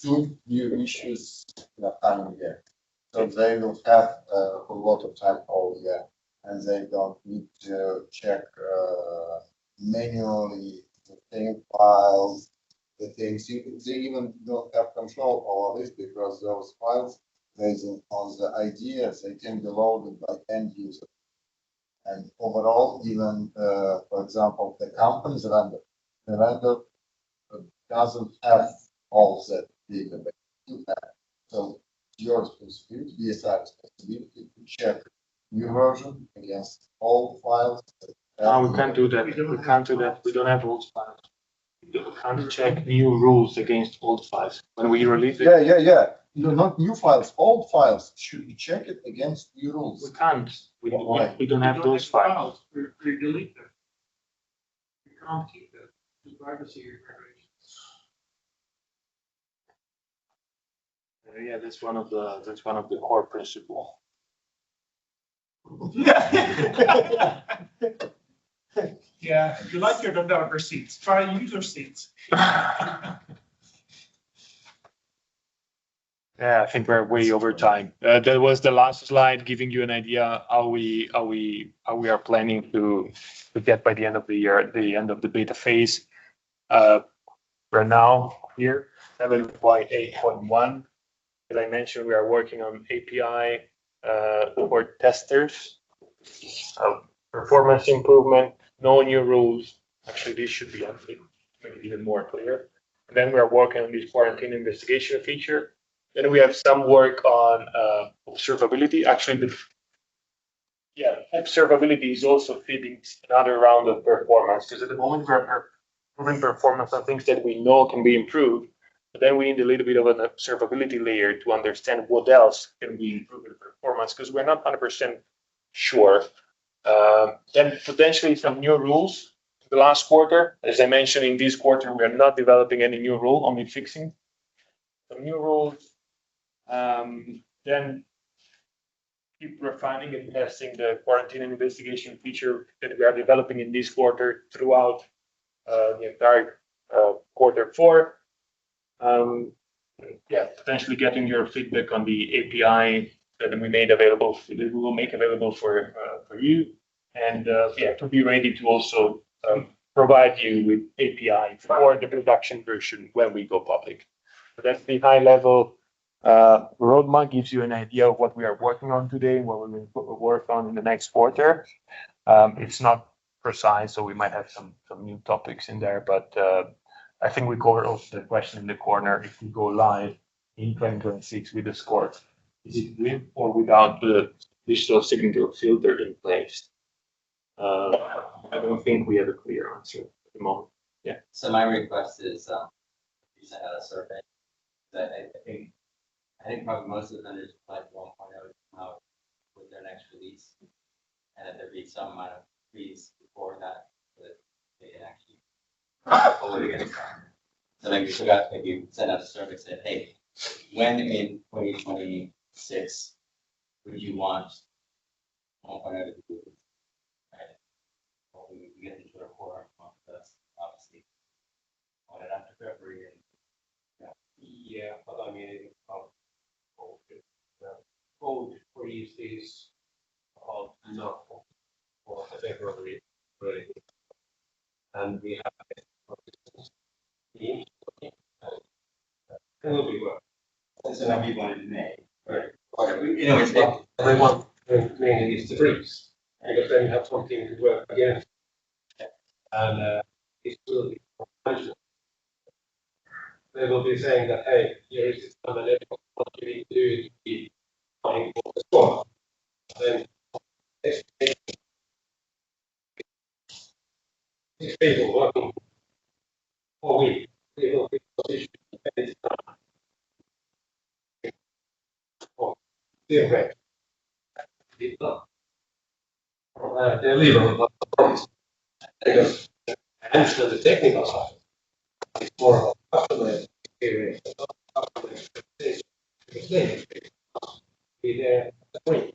2 new issues coming here. So they will have a lot of time all year, and they don't need to check manually the same files, the things. They even don't have control over this because those files, based on the ideas, they can be loaded by end user. And overall, even for example, the company's vendor, the vendor doesn't have all that database. You have. So your responsibility, BSI responsibility to check new version against all files. No, we can't do that. We can't do that. We don't have old files. We can't check new rules against old files. When we release it, Yeah. Not new files, old files. Should you check it against new rules? we can't. We don't have We don't those files. We delete them. We can't keep them. The privacy regulations. Yeah, that's one of the core principles. Yeah, if you like your developer seats, try user seats. Yeah, I think we're way over time. That was the last slide, giving you an idea how we are planning to get by the end of the year, at the end of the beta phase. We're now here, 7.8.1. As I mentioned, we are working on API for testers, performance improvement, no new rules. Actually, this should be even more clear. And then we are working on this quarantine investigation feature. Then we have some work on observability. Actually, observability is also feeding another round of performance, because at the moment we're improving performance on things that we know can be improved. But then we need a little bit of an observability layer to understand what else can be improved in performance, because we're not 100% sure. Then potentially some new rules. The last quarter, as I mentioned, in this quarter, we are not developing any new rule, only fixing some new rules. Then keep refining and testing the quarantine and investigation feature that we are developing in this quarter throughout the entire quarter 4. Potentially getting your feedback on the API that we made available, that we will make available for you, and to be ready to also provide you with API for the production version when we go public. So that's the high level roadmap, gives you an idea of what we are working on today, what we will work on in the next quarter. It's not precise, so we might have some new topics in there, but I think we covered also the question in the corner. If we go live in 2026 with the score, is it with or without the digital signature filter in place? I don't think we have a clear answer at the moment. Yeah. So my request is, you sent out a survey that I think probably most of the vendors like 1.0 to come out with their next release, and that there be some amount of freeze before that, so that they can actually fully get started. So maybe if you send out a survey, say, hey, when in 2026 would you want 1.0 to be released? Right? Well, we get into a core month, that's obviously on it after February. Yeah, but I mean, code freeze is enough for February, really. And we have teams, and it will be well. So now people in May. Right. You know, it's They want mainly is the freeze, because then you have something to work against. And it will be management. They will be saying that, hey, here is this time, and what you need to do is be finding for the score. Then six people working for week, they will be positioned at this time. For their rep. Did not. Deliver, but promise. Because I understand the technical side. It's more of a customer experience, not customer expectation. Because they be there free.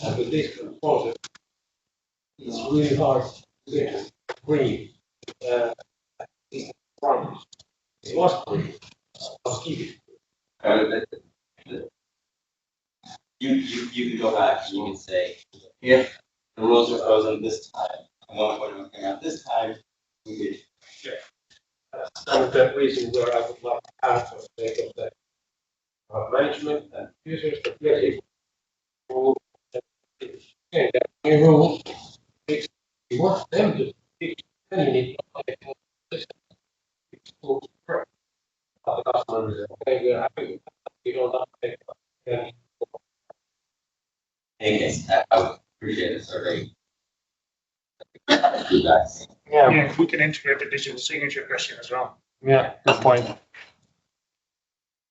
And with this process, it's really hard to get free. It's promise. It was free. I'll keep it. You can go back and you can say, if the rules are frozen this time, and 1.0 came out this time, we could. And the reason where I would like to have for the sake of the management and users, the really rule that new rules. We want them to fix any need to correct. The customers, okay, we're happy with that. We don't have to take Yes, I would appreciate a survey. Feedback. Yeah. If we can integrate the digital signature question as well. Yeah. Good point.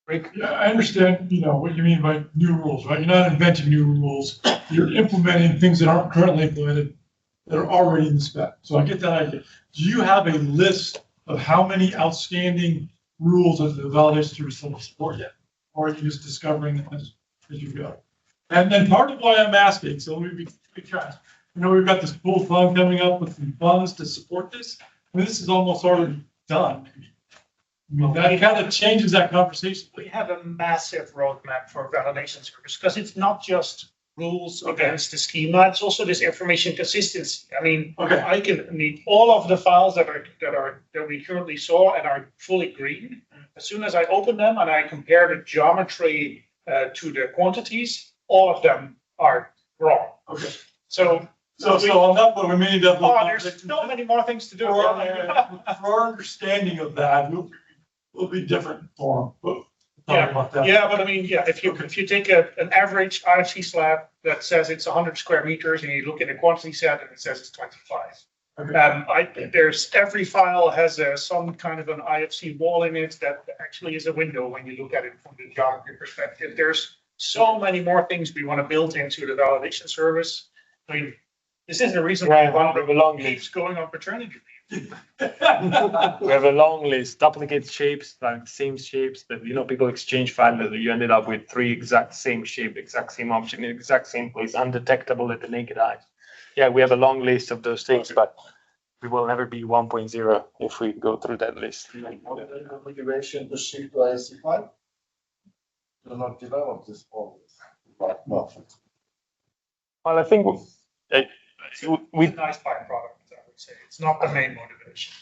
Yeah, I understand, what you mean by new rules, right? You're not inventing new rules. You're implementing things that aren't currently implemented that are already in the spec. So I get that idea. Do you have a list of how many outstanding rules that the validation service will support yet? or are you just discovering as you go? And then part of why I'm asking, so let me be transparent. We've got this pool fund coming up with some funds to support this. I mean, this is almost already done. I mean, that kind of changes that conversation. We have a massive roadmap for validation service because it's not just rules against the schema, it's also this information consistency. I mean, Okay. all of the files that we currently saw and are fully green. As soon as I open them and I compare the geometry to the quantities, all of them are wrong. Okay. So On that one, we may end up. there's so many more things to do. For our understanding of that, will be different for them. Yeah, but I mean, if you take an average IFC slab that says it's 100 square meters and you look at a quantity set and it says it's 25. Okay. There's every file has some kind of an IFC wall in it that actually is a window when you look at it from the geography perspective. There's so many more things we want to build into the validation service. I mean, this is the reason why one of the long keeps going on paternity leave. We have a long list, duplicate shapes, like same shapes that, people exchange files, that you ended up with 3 exact same shape, exact same object, in the exact same place, undetectable at the naked eye. Yeah, we have a long list of those things, but we will never be 1.0 if we go through that list. Motivation to shift to ISC5? Do not develop this always. But no. Well, I think It's a nice byproduct, I would say. It's not the main motivation.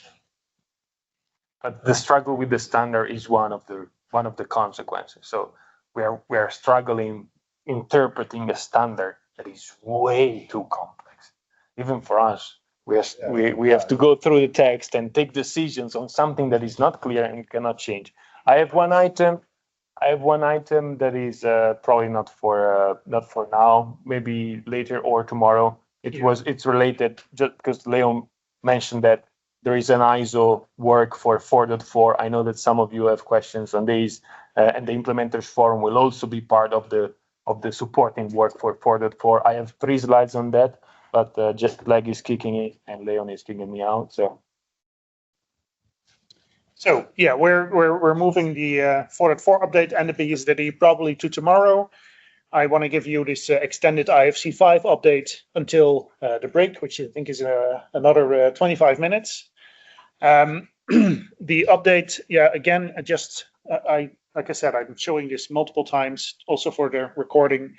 but the struggle with the standard is one of the consequences. So we are struggling interpreting a standard that is way too complex. Even for us, we have to go through the text and take decisions on something that is not clear and cannot change. I have one item that is probably not for now, maybe later or tomorrow. It's related, just because Leon mentioned that there is an ISO work for 4.4. I know that some of you have questions on these, and the implementers forum will also be part of the supporting work for 4.4. I have 3 slides on that, but just leg is kicking it and Leon is kicking me out. So yeah, we're moving the 4.4 update and the BSDD probably to tomorrow. I want to give you this extended IFC5 update until the break, which I think is another 25 minutes. The update, again, like I said, I'm showing this multiple times, also for the recording.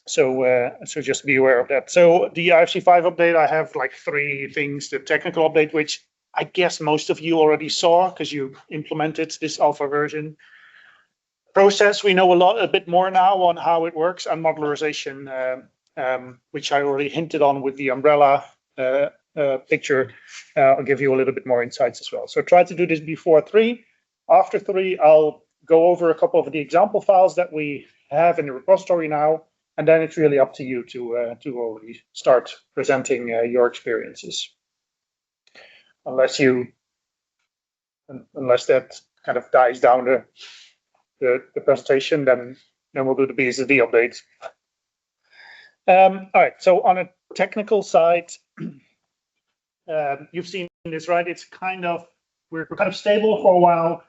So just be aware of that. So the IFC5 update, I have like 3 things. The technical update, which I guess most of you already saw because you implemented this alpha version. Process, we know a bit more now on how it works, and modularization, which I already hinted on with the umbrella picture. I'll give you a little bit more insights as well. So try to do this before 3. After 3, I'll go over a couple of the example files that we have in the repository now, and then it's really up to you to already start presenting your experiences. Unless that kind of dies down the presentation, then we'll do the BSD update. All right, so on a technical side, you've seen this, right? It's we're kind of stable for a while.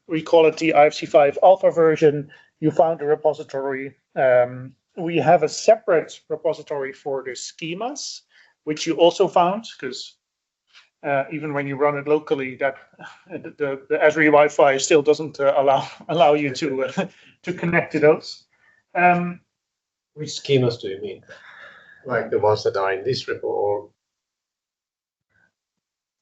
We call it the IFC5 alpha version. You found a repository. We have a separate repository for the schemas, which you also found, because even when you run it locally, that the Esri Wi-Fi still doesn't allow you to connect to those. Which schemas do you mean? Like the ones that are in this report?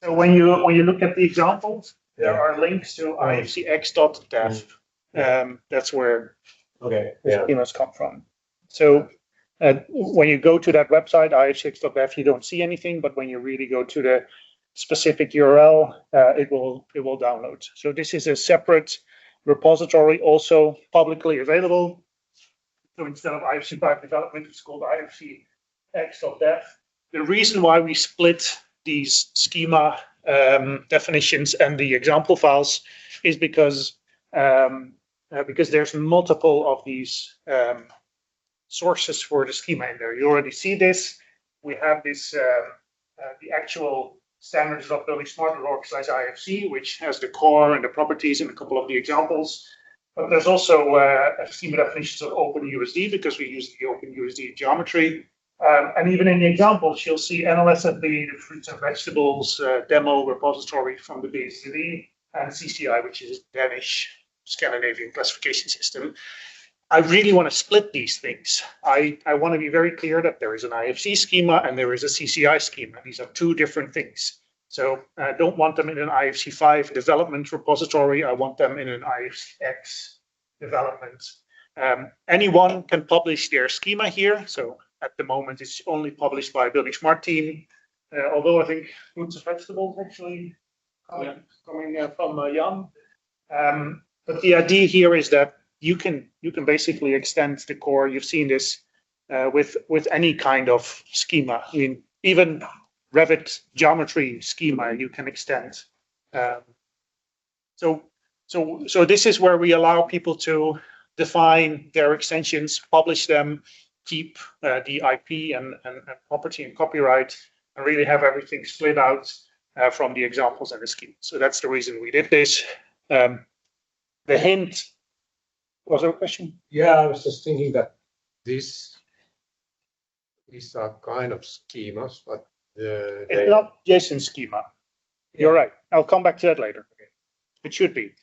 So when you look at the examples, there are links to ifcx.dev. That's where schemas come from. So when you go to that website, ifcx.dev, you don't see anything, but when you really go to the specific URL, it will download. So this is a separate repository, also publicly available. So instead of IFC5 development, it's called ifcx.dev. The reason why we split these schema definitions and the example files is because there's multiple of these sources for the schema in there. You already see this. We have this the actual standards.buildingSMART.org/IFC, which has the core and the properties and a couple of the examples. But there's also schema definitions of OpenUSD because we use the OpenUSD geometry. And even in the examples, you'll see NLSFB, the fruits and vegetables demo repository from the BSD, and CCI, which is a Danish Scandinavian classification system. I really want to split these things. I want to be very clear that there is an IFC schema and there is a CCI schema. These are two different things. So I don't want them in an IFC5 development repository. I want them in an IFCX development. Anyone can publish their schema here. So at the moment, it's only published by a buildingSMART team. Although I think fruits and vegetables actually coming from Jan. But the idea here is that you can basically extend the core. You've seen this with any kind of schema. I mean, even Revit geometry schema you can extend. So this is where we allow people to define their extensions, publish them, keep the IP and property and copyright, and really have everything split out from the examples and the schema. So that's the reason we did this. The hint. Was there a question? Yeah, I was just thinking that these are kind of schemas, but it's not JSON schema. You're right. I'll come back to that later. It should be,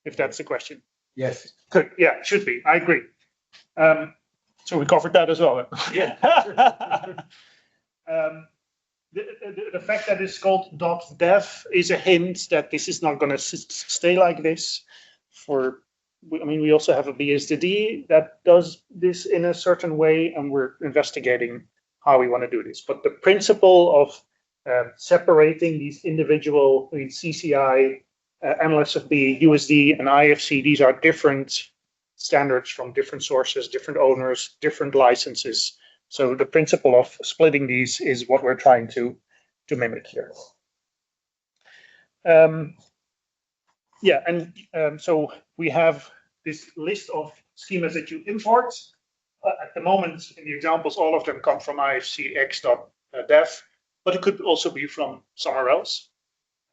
if that's the question. Yes. Good. Yeah, it should be. I agree. So we covered that as well. Yeah. The fact that it's called .dev is a hint that this is not going to stay like this. We also have a BSD that does this in a certain way, and we're investigating how we want to do this. But the principle of separating these individual CCI, NLSFB, USD, and IFC, these are different standards from different sources, different owners, different licenses. So the principle of splitting these is what we're trying to mimic here. So we have this list of schemas that you import. At the moment, in the examples, all of them come from ifcx.dev, but it could also be from somewhere else.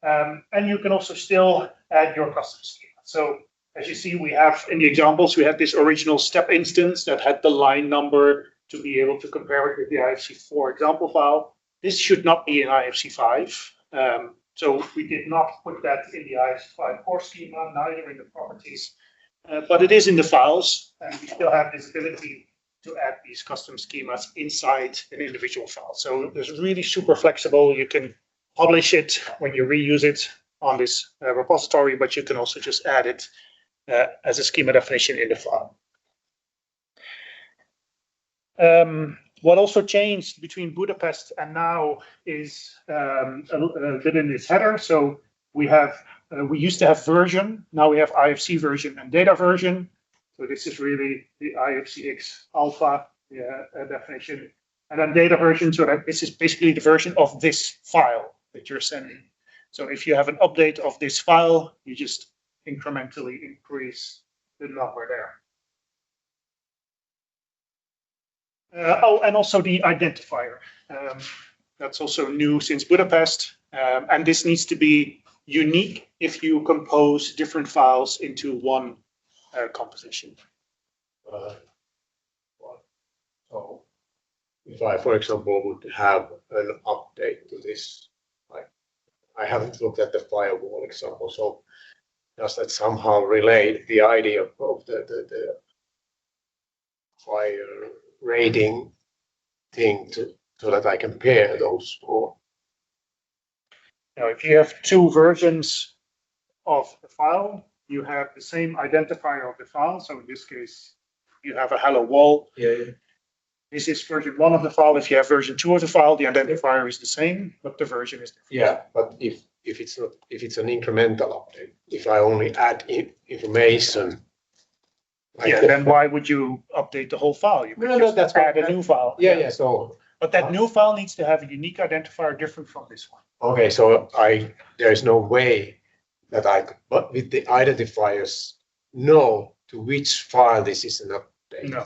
And you can also still add your custom schema. So as you see, we have in the examples, we have this original step instance that had the line number to be able to compare it with the IFC4 example file. This should not be in IFC5. So we did not put that in the IFC5 core schema, neither in the properties, but it is in the files, and we still have this ability to add these custom schemas inside an individual file. So it's really super flexible. You can publish it when you reuse it on this repository, but you can also just add it as a schema definition in the file. What also changed between Budapest and now is a bit in this header. So we used to have version, now we have IFC version and data version. So this is really the IFCX alpha definition. And then data version, so that this is basically the version of this file that you're sending. So if you have an update of this file, you just incrementally increase the number there. And also the identifier. That's also new since Budapest. And this needs to be unique if you compose different files into one composition. So if I, for example, would have an update to this, I haven't looked at the firewall example, so does that somehow relate the idea of the fire rating thing so that I compare those four? Now, if you have two versions of the file, you have the same identifier of the file. So in this case, you have a hello wall. Yeah. This is version 1 of the file. If you have version 2 of the file, the identifier is the same, but the version is different. Yeah, but if it's not, if it's an incremental update, if I only add information. Then why would you update the whole file? You could just add a new file. Yeah. So, but that new file needs to have a unique identifier different from this one. Okay, so there is no way that but with the identifiers, know to which file this is an update. No.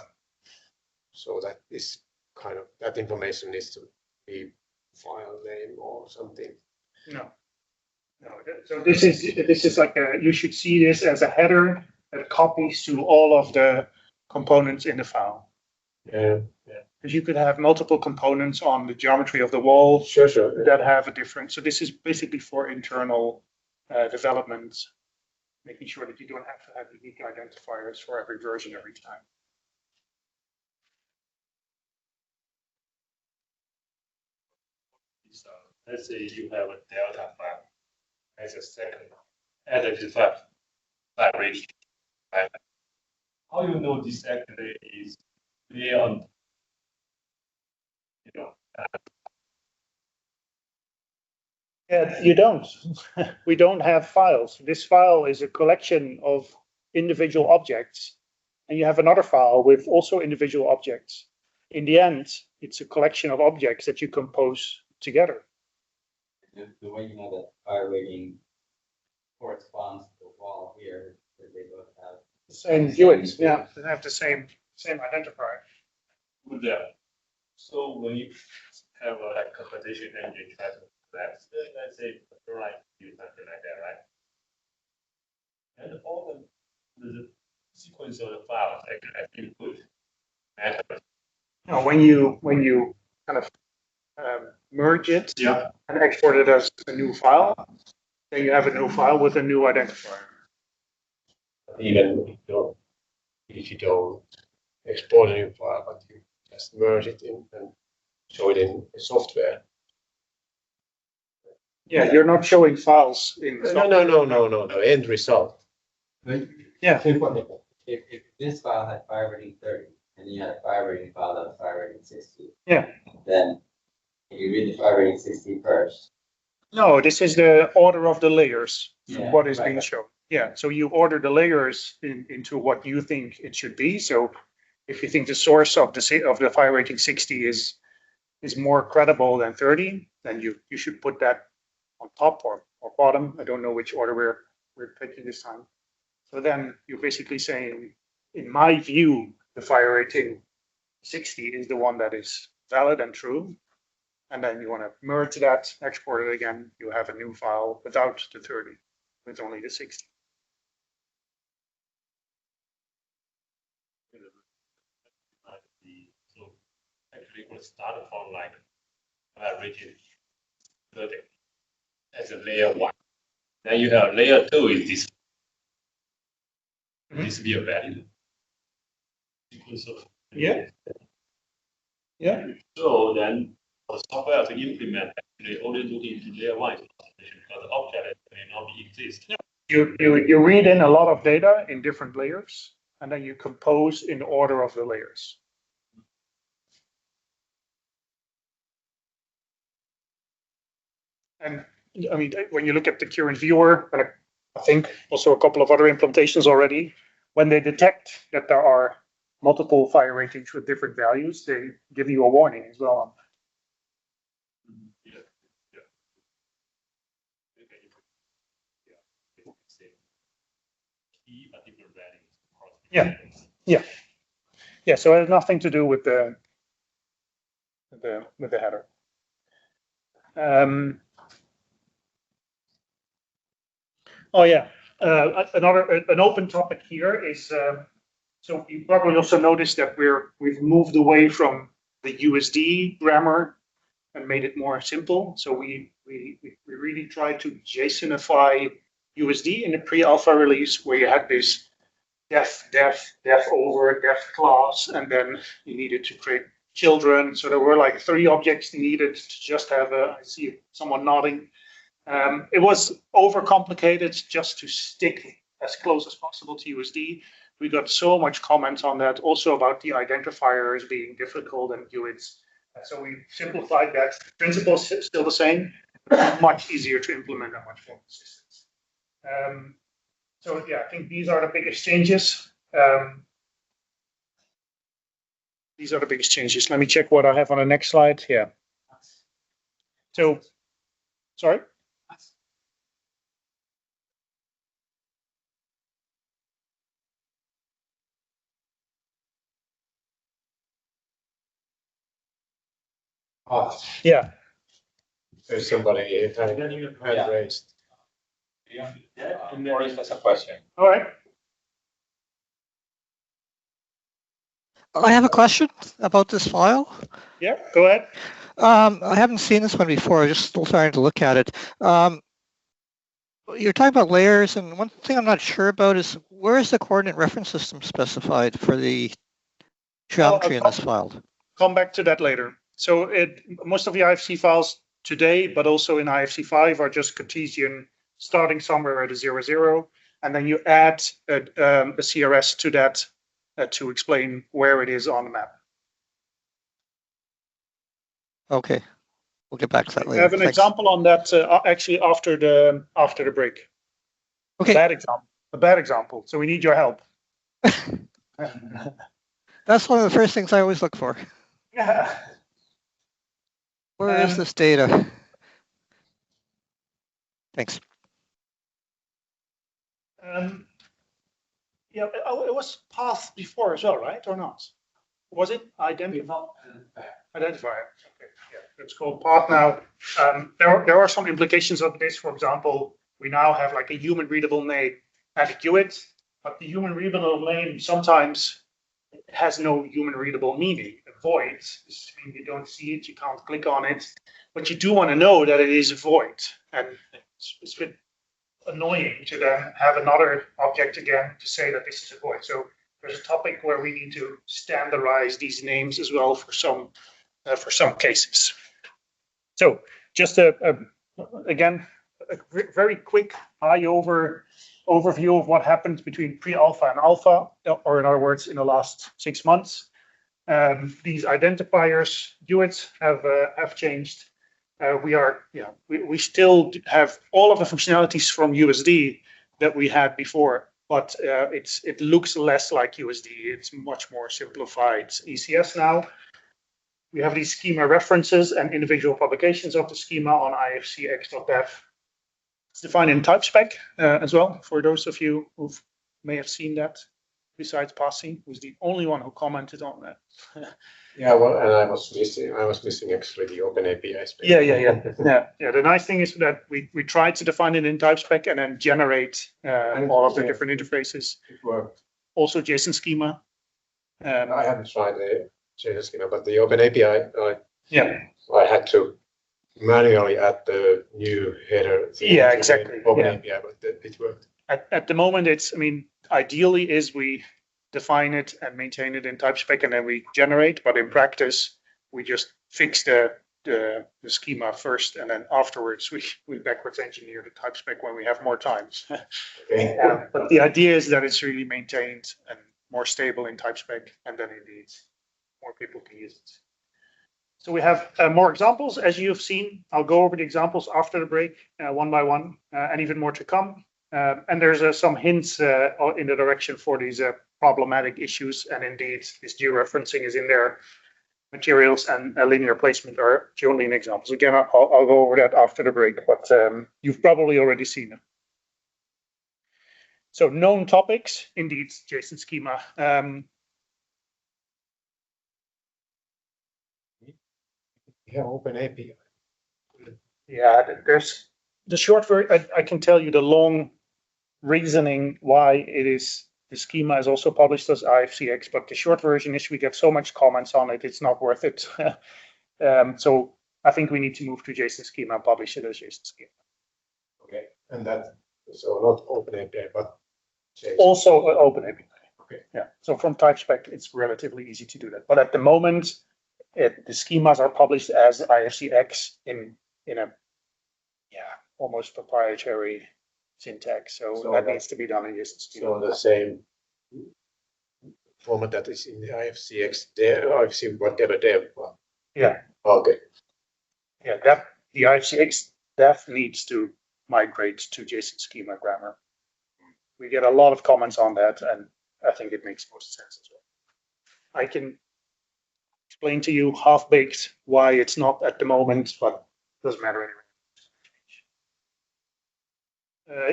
So that is kind of, that information needs to be file name or something. No. No. So this is like you should see this as a header that copies to all of the components in the file. Yeah. Because you could have multiple components on the geometry of the wall Sure. that have a different. So this is basically for internal development, making sure that you don't have to have unique identifiers for every version every time. So let's say you have a delta file as a second identifier file ready. Right? How you know this actually is beyond, you know, Yeah, you don't. We don't have files. This file is a collection of individual objects, and you have another file with also individual objects. In the end, it's a collection of objects that you compose together. The way you know that fire rating corresponds to the wall here, that they both have. Same units, yeah, they have the same identifier. with them. So when you have a like composition engine try to collapse, let's say like do something like that, right? And all the sequence of the files actually input matters. Now, when you kind of merge it Yeah. and export it as a new file, then you have a new file with a new identifier. Even if you don't export a new file, but you just merge it in and show it in the software. Yeah, you're not showing files in. No. End result. Yeah. If this file had fire rating 30, and you had a fire rating file that was fire rating 60. Yeah. Then you read the fire rating 60 first. No, this is the order of the layers. Yeah, What is right. being shown. Yeah. So you order the layers into what you think it should be. So if you think the source of the fire rating 60 is more credible than 30, then you should put that on top or bottom. I don't know which order we're picking this time. So then you're basically saying, in my view, the fire rating 60 is the one that is valid and true. And then you want to merge that, export it again. You have a new file without the 30, with only the 60. So actually we start from like region 30 as a layer 1. Then you have layer 2 is this. This be a value. Sequence of Yeah. Yeah. So then the software to implement actually only look into layer 1 because the object may not be exist. You read in a lot of data in different layers, and then you compose in order of the layers. And I mean, when you look at the current viewer, and I think also a couple of other implementations already, when they detect that there are multiple fire ratings with different values, they give you a warning as well. Yeah. So it has nothing to do with the header. Oh yeah, an open topic here is so you probably also noticed that we've moved away from the USD grammar and made it more simple. So we really tried to JSONify USD in the pre-alpha release, where you had this def over, def class, and then you needed to create children. So there were like 3 objects needed to just have I see someone nodding. It was overcomplicated just to stick as close as possible to USD. We got so much comments on that, also about the identifiers being difficult and UIDs. So we simplified that. The principle is still the same, but much easier to implement and much more consistent. So yeah, I think these are the biggest changes. These are the biggest changes. Let me check what I have on the next slide. Yeah. So, sorry? Yeah. There's somebody hand raised. Or is that a question? All right. I have a question about this file. Yeah, go ahead. I haven't seen this one before. I'm just still starting to look at it. You're talking about layers, and one thing I'm not sure about is where is the coordinate reference system specified for the geometry in this file? Come back to that later. So most of the IFC files today, but also in IFC5 are just Cartesian starting somewhere at a 0, 0, and then you add a CRS to that to explain where it is on the map. Okay, we'll get back to that I later. have an example on that actually after the break. Okay. A bad example. So we need your help. That's one of the first things I always look for. Yeah. Where is this data? Thanks. Yeah, it was path before as well, right? Or not? Was it identifier? Identifier. Okay, yeah, it's called path now. There are some implications of this. For example, we now have like a human readable name and a UID, but the human readable name sometimes has no human readable meaning. A void is you don't see it, you can't click on it, but you do want to know that it is a void, and it's a bit annoying to then have another object again to say that this is a void. So there's a topic where we need to standardize these names as well for some cases. So just again a very quick overview of what happened between pre-alpha and alpha, or in other words, in the last 6 months. These identifiers, UIDs, have changed. We still have all of the functionalities from USD that we had before, but it looks less like USD. It's much more simplified ECS now. We have these schema references and individual publications of the schema on ifcx.dev. It's defined in type spec as well, for those of you who may have seen that, besides Pasi, who's the only one who commented on that. Yeah, well, and I was missing actually the open API spec. Yeah. The nice thing is that we tried to define it in type spec and then generate all of the different interfaces. It worked. Also JSON schema. I haven't tried the JSON schema, but the open API, I had to manually add the new header. Yeah, exactly. Open API, but it worked. At the moment, ideally is we define it and maintain it in type spec and then we generate, but in practice, we just fix the schema first and then afterwards we backwards engineer the type spec when we have more time. Okay. But the idea is that it's really maintained and more stable in type spec, and then indeed more people can use it. So we have more examples, as you've seen. I'll go over the examples after the break, one by one, and even more to come. And there's some hints in the direction for these problematic issues, and indeed this georeferencing is in their materials, and linear placement are only in examples. Again, I'll go over that after the break, but you've probably already seen it. So known topics, indeed, JSON schema. Yeah, open API. Yeah, there's the short version. I can tell you the long reasoning why it is. The schema is also published as IFCX, but the short version is we get so much comments on it, it's not worth it. So I think we need to move to JSON schema and publish it as JSON schema. Okay, and that, so not open API, but JSON. Also open API. Okay. Yeah, so from type spec, it's relatively easy to do that. But at the moment, the schemas are published as IFCX in a almost proprietary syntax. So that needs to be done in JSON schema. So the same format that is in the IFCX dev, IFC whatever dev. Yeah. Okay. Yeah, the IFCX dev needs to migrate to JSON schema grammar. We get a lot of comments on that, and I think it makes most sense as well. I can explain to you half-baked why it's not at the moment, but it doesn't matter anyway.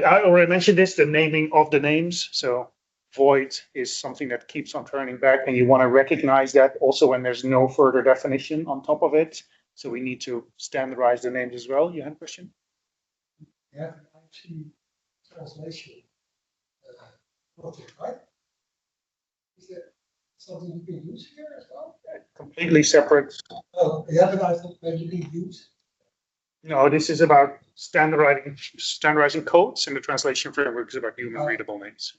I already mentioned this, the naming of the names. So void is something that keeps on turning back, and you want to recognize that also when there's no further definition on top of it. So we need to standardize the names as well. You had a question? Yeah, actually, translation. Project, right? Is there something you can use here as well? Completely separate. Oh, yeah, but I thought maybe you can use. No, this is about standardizing codes, and the translation framework is about human readable names.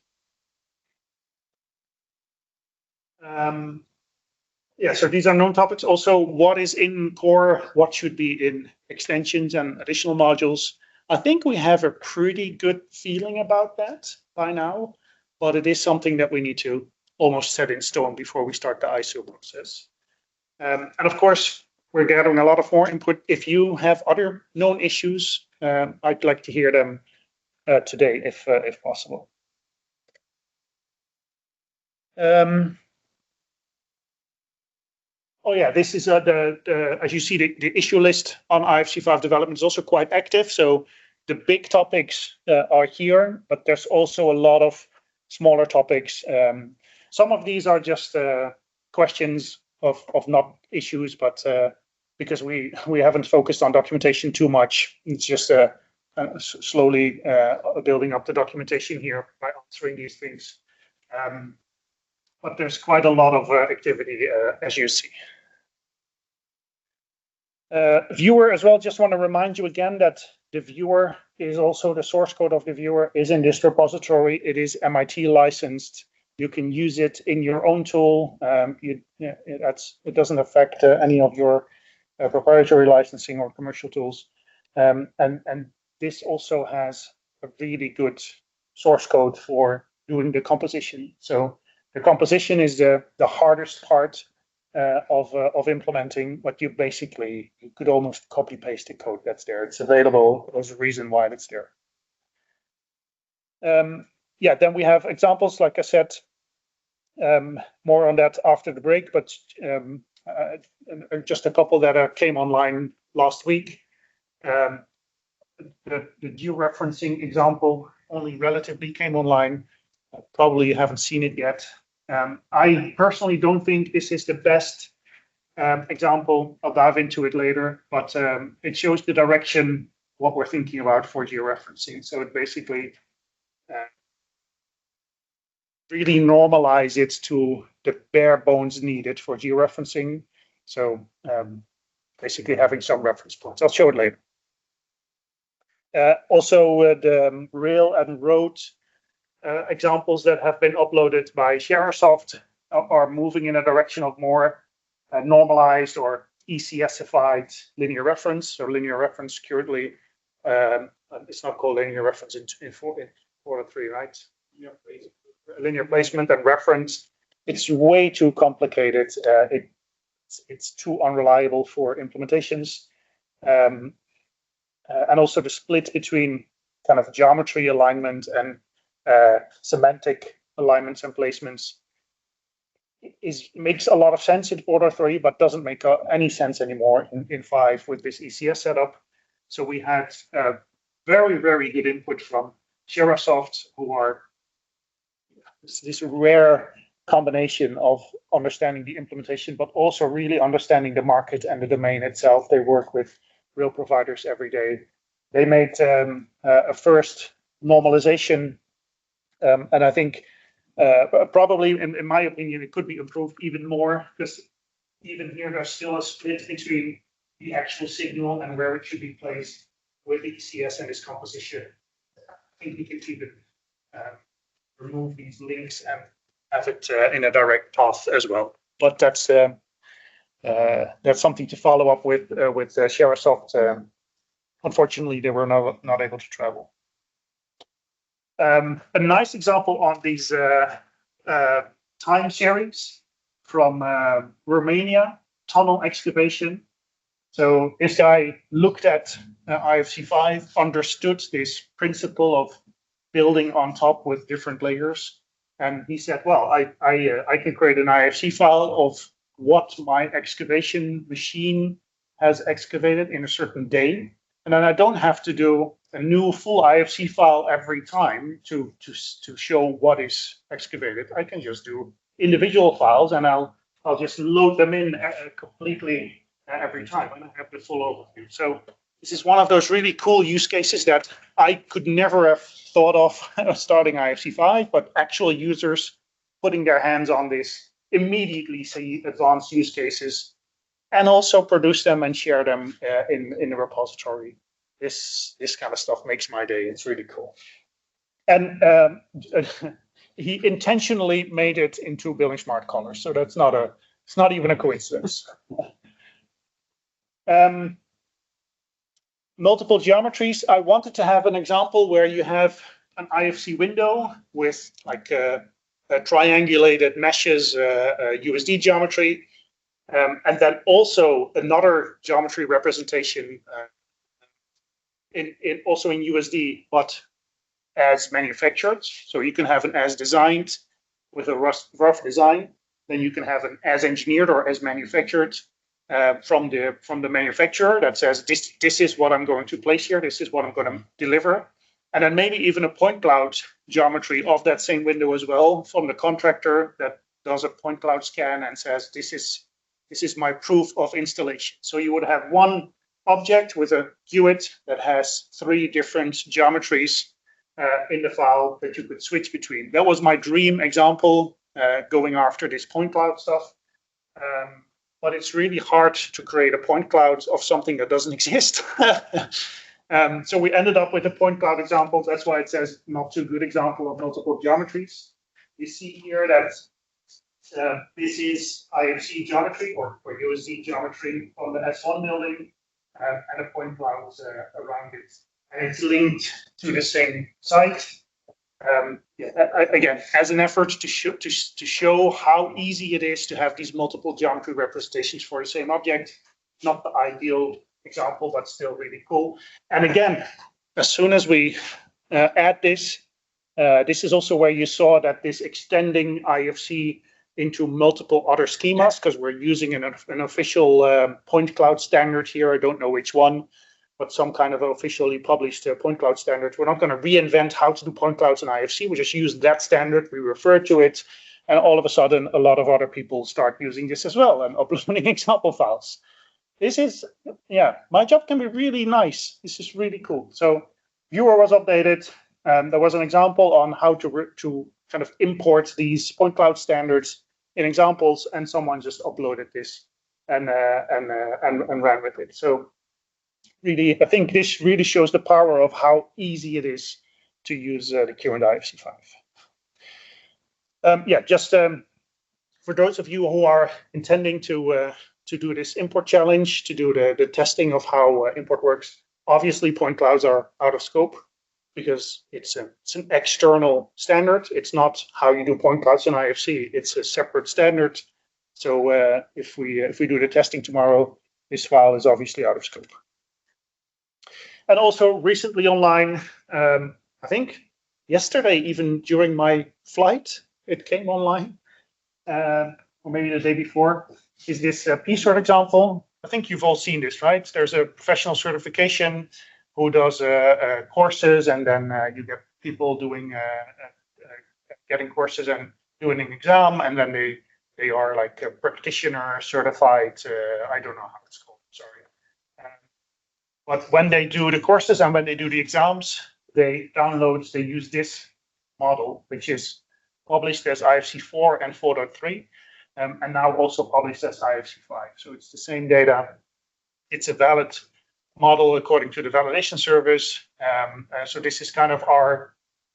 Yeah, so these are known topics. Also, what is in core, what should be in extensions and additional modules. I think we have a pretty good feeling about that by now, but it is something that we need to almost set in stone before we start the ISO process. And of course, we're gathering a lot of more input. If you have other known issues, I'd like to hear them today, if possible. Oh yeah, this is as you see, the issue list on IFC5 development is also quite active. So the big topics are here, but there's also a lot of smaller topics. Some of these are just questions of not issues, but because we haven't focused on documentation too much, it's just slowly building up the documentation here by answering these things. But there's quite a lot of activity, as you see. Viewer as well, just want to remind you again that the viewer is also the source code of the viewer is in this repository. It is MIT licensed. You can use it in your own tool. It doesn't affect any of your proprietary licensing or commercial tools. And this also has a really good source code for doing the composition. So the composition is the hardest part of implementing, but you could almost copy paste the code that's there. It's available. There's a reason why it's there. Yeah, then we have examples, like I said, more on that after the break, but just a couple that came online last week. The georeferencing example only relatively came online. Probably you haven't seen it yet. I personally don't think this is the best example. I'll dive into it later, but it shows the direction, what we're thinking about for georeferencing. So it basically really normalize it to the bare bones needed for georeferencing. So basically having some reference points. I'll show it later. Also, the rail and road examples that have been uploaded by Sharasoft are moving in a direction of more normalized or ECSified linear reference. So linear reference currently, it's not called linear reference in 403, right? Linear placement and reference. It's way too complicated. It's too unreliable for implementations. And also the split between kind of geometry alignment and semantic alignments and placements makes a lot of sense in 403, but doesn't make any sense anymore in 5 with this ECS setup. So we had very, very good input from Sharasoft, who are this rare combination of understanding the implementation, but also really understanding the market and the domain itself. They work with real providers every day. They made a first normalization, and I think probably, in my opinion, it could be improved even more, because even here there's still a split between the actual signal and where it should be placed with the ECS and its composition. I think we can keep it, remove these links and have it in a direct path as well. But that's something to follow up with Sharasoft. Unfortunately, they were not able to travel. A nice example on these time series from Romania, tunnel excavation. So this guy looked at IFC5, understood this principle of building on top with different layers, and he said, well, I can create an IFC file of what my excavation machine has excavated in a certain day, and then I don't have to do a new full IFC file every time to show what is excavated. I can just do individual files, and I'll just load them in completely every time, and I have the full overview. So this is one of those really cool use cases that I could never have thought of starting IFC5, but actual users putting their hands on this immediately see advanced use cases and also produce them and share them in the repository. This kind of stuff makes my day. It's really cool. And he intentionally made it into buildingSMART colors, so it's not even a coincidence. Multiple geometries. I wanted to have an example where you have an IFC window with like a triangulated meshes USD geometry, and then also another geometry representation also in USD, but as manufactured. So you can have an as designed with a rough design. Then you can have an as engineered or as manufactured from the manufacturer that says this is what I'm going to place here. This is what I'm going to deliver. And then maybe even a point cloud geometry of that same window as well from the contractor that does a point cloud scan and says this is my proof of installation. So you would have one object with a GUID that has 3 different geometries in the file that you could switch between. That was my dream example going after this point cloud stuff. But it's really hard to create a point cloud of something that doesn't exist. So we ended up with a point cloud example. That's why it says not too good example of multiple geometries. You see here that this is IFC geometry or USD geometry from the S1 building and a point cloud around it. And it's linked to the same site. Again, as an effort to show how easy it is to have these multiple geometry representations for the same object. Not the ideal example, but still really cool. And again, as soon as we add this, this is also where you saw that this extending IFC into multiple other schemas, because we're using an official point cloud standard here. I don't know which one, but some kind of officially published point cloud standard. We're not going to reinvent how to do point clouds in IFC. We just use that standard. We refer to it. And all of a sudden, a lot of other people start using this as well and uploading example files. This is, my job can be really nice. This is really cool. So viewer was updated. There was an example on how to kind of import these point cloud standards in examples, and someone just uploaded this and ran with it. So really, I think this really shows the power of how easy it is to use the current IFC5. For those of you who are intending to do this import challenge, to do the testing of how import works, obviously point clouds are out of scope because it's an external standard. It's not how you do point clouds in IFC. It's a separate standard. So if we do the testing tomorrow, this file is obviously out of scope. And also recently online, I think yesterday, even during my flight, it came online, or maybe the day before, is this PSORT example. I think you've all seen this, right? There's a professional certification who does courses, and then you get people doing getting courses and doing an exam, and then they are like a practitioner certified. I don't know how it's called, sorry. But when they do the courses and when they do the exams, they use this model, which is published as IFC4 and 4.3, and now also published as IFC5. So it's the same data. It's a valid model according to the validation service. So this is kind of our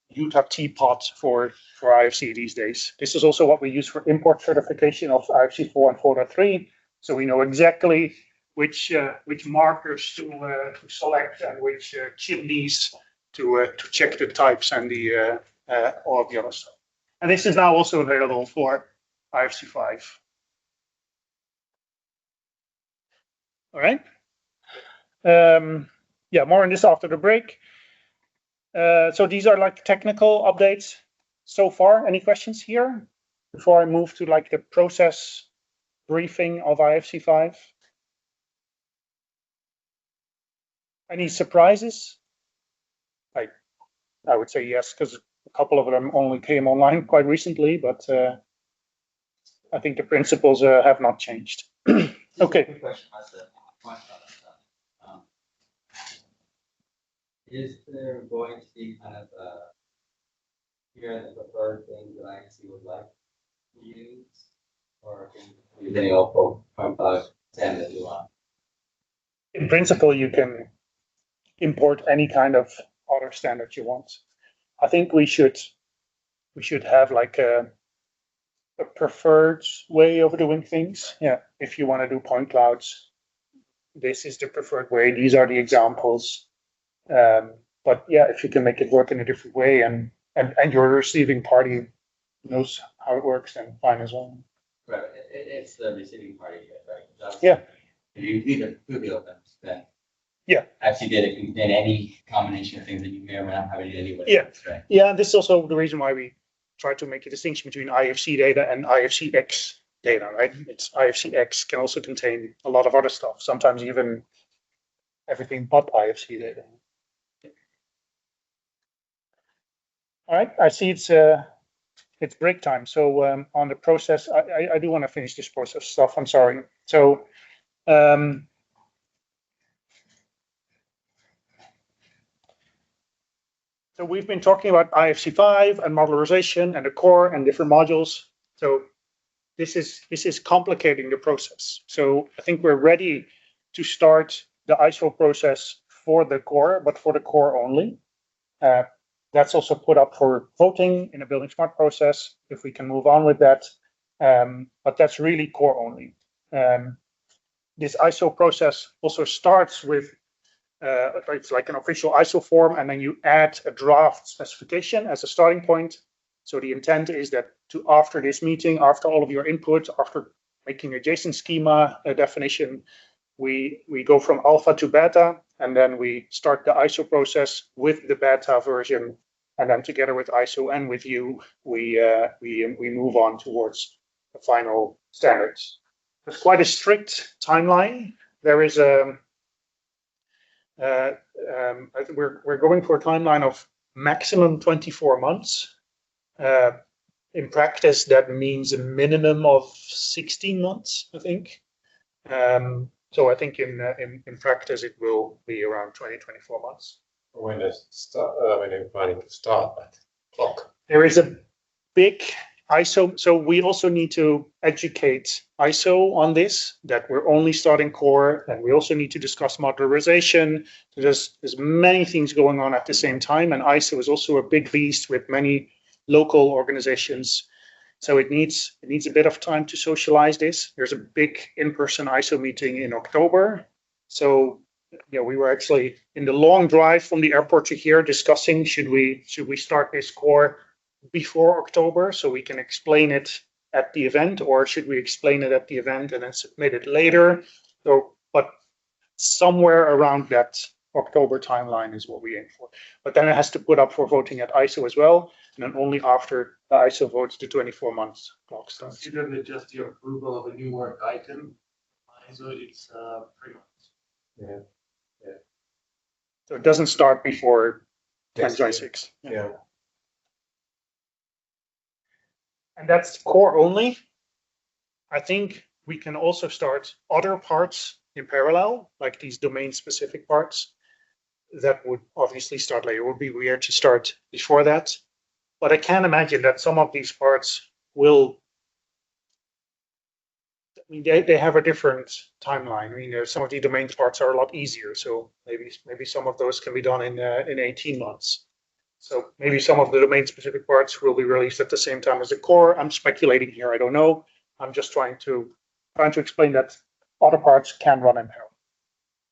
Utah teapot for IFC these days. This is also what we use for import certification of IFC4 and 4.3. So we know exactly which markers to select and which chimneys to check the types and the all of the other stuff. And this is now also available for IFC5. All right. More on this after the break. So these are like technical updates so far. Any questions here before I move to like the process briefing of IFC5? Any surprises? I would say yes, because a couple of them only came online quite recently, but I think the principles have not changed. Just a Okay. quick question myself. Is there going to be kind of here the preferred thing that IC would like to use, or can you use any old standard you want? In principle, you can import any kind of other standard you want. I think we should have like a preferred way of doing things. Yeah, if you want to do point clouds, this is the preferred way. These are the examples. But yeah, if you can make it work in a different way and your receiving party knows how it works, then fine as well. Right, it's the receiving party, right? Yeah. If you leave it to the open, then. Yeah. Actually, data can contain any combination of things that you may or may not have any idea. Yeah. Right. Yeah, and this is also the reason why we try to make a distinction between IFC data and IFCX data, right? It's IFCX can also contain a lot of other stuff, sometimes even everything but IFC data. All right, I see it's break time. So on the process, I do want to finish this process stuff. I'm sorry. So so we've been talking about IFC5 and modularization and the core and different modules. So this is complicating the process. So I think we're ready to start the ISO process for the core, but for the core only. That's also put up for voting in a buildingSMART process, if we can move on with that. But that's really core only. This ISO process also starts with, it's like an official ISO form, and then you add a draft specification as a starting point. So the intent is that after this meeting, after all of your input, after making a JSON schema definition, we go from alpha to beta, and then we start the ISO process with the beta version, and then together with ISO and with you, we move on towards the final standards. There's quite a strict timeline. There is I think we're going for a timeline of maximum 24 months. In practice, that means a minimum of 16 months, I think. So I think in practice it will be around 24 months. When you're planning to start that clock? There is a big ISO, so we also need to educate ISO on this, that we're only starting core, and we also need to discuss modularization. So there's many things going on at the same time, and ISO is also a big beast with many local organizations. So it needs a bit of time to socialize this. There's a big in-person ISO meeting in October. So yeah, we were actually in the long drive from the airport to here discussing should we start this core before October so we can explain it at the event, or should we explain it at the event and then submit it later? So, but somewhere around that October timeline is what we aim for. But then it has to put up for voting at ISO as well, and then only after the ISO votes the 24 months clock starts. Consider that just the approval of a new work item, so it's 3 months. Yeah. So it doesn't start before 2026. Yeah. And that's core only. I think we can also start other parts in parallel, like these domain-specific parts. That would obviously start later. It would be weird to start before that. But I can imagine that some of these parts will, I mean, they have a different timeline. I mean, some of the domain parts are a lot easier. So maybe some of those can be done in 18 months. So maybe some of the domain-specific parts will be released at the same time as the core. I'm speculating here. I don't know. I'm just trying to explain that other parts can run in parallel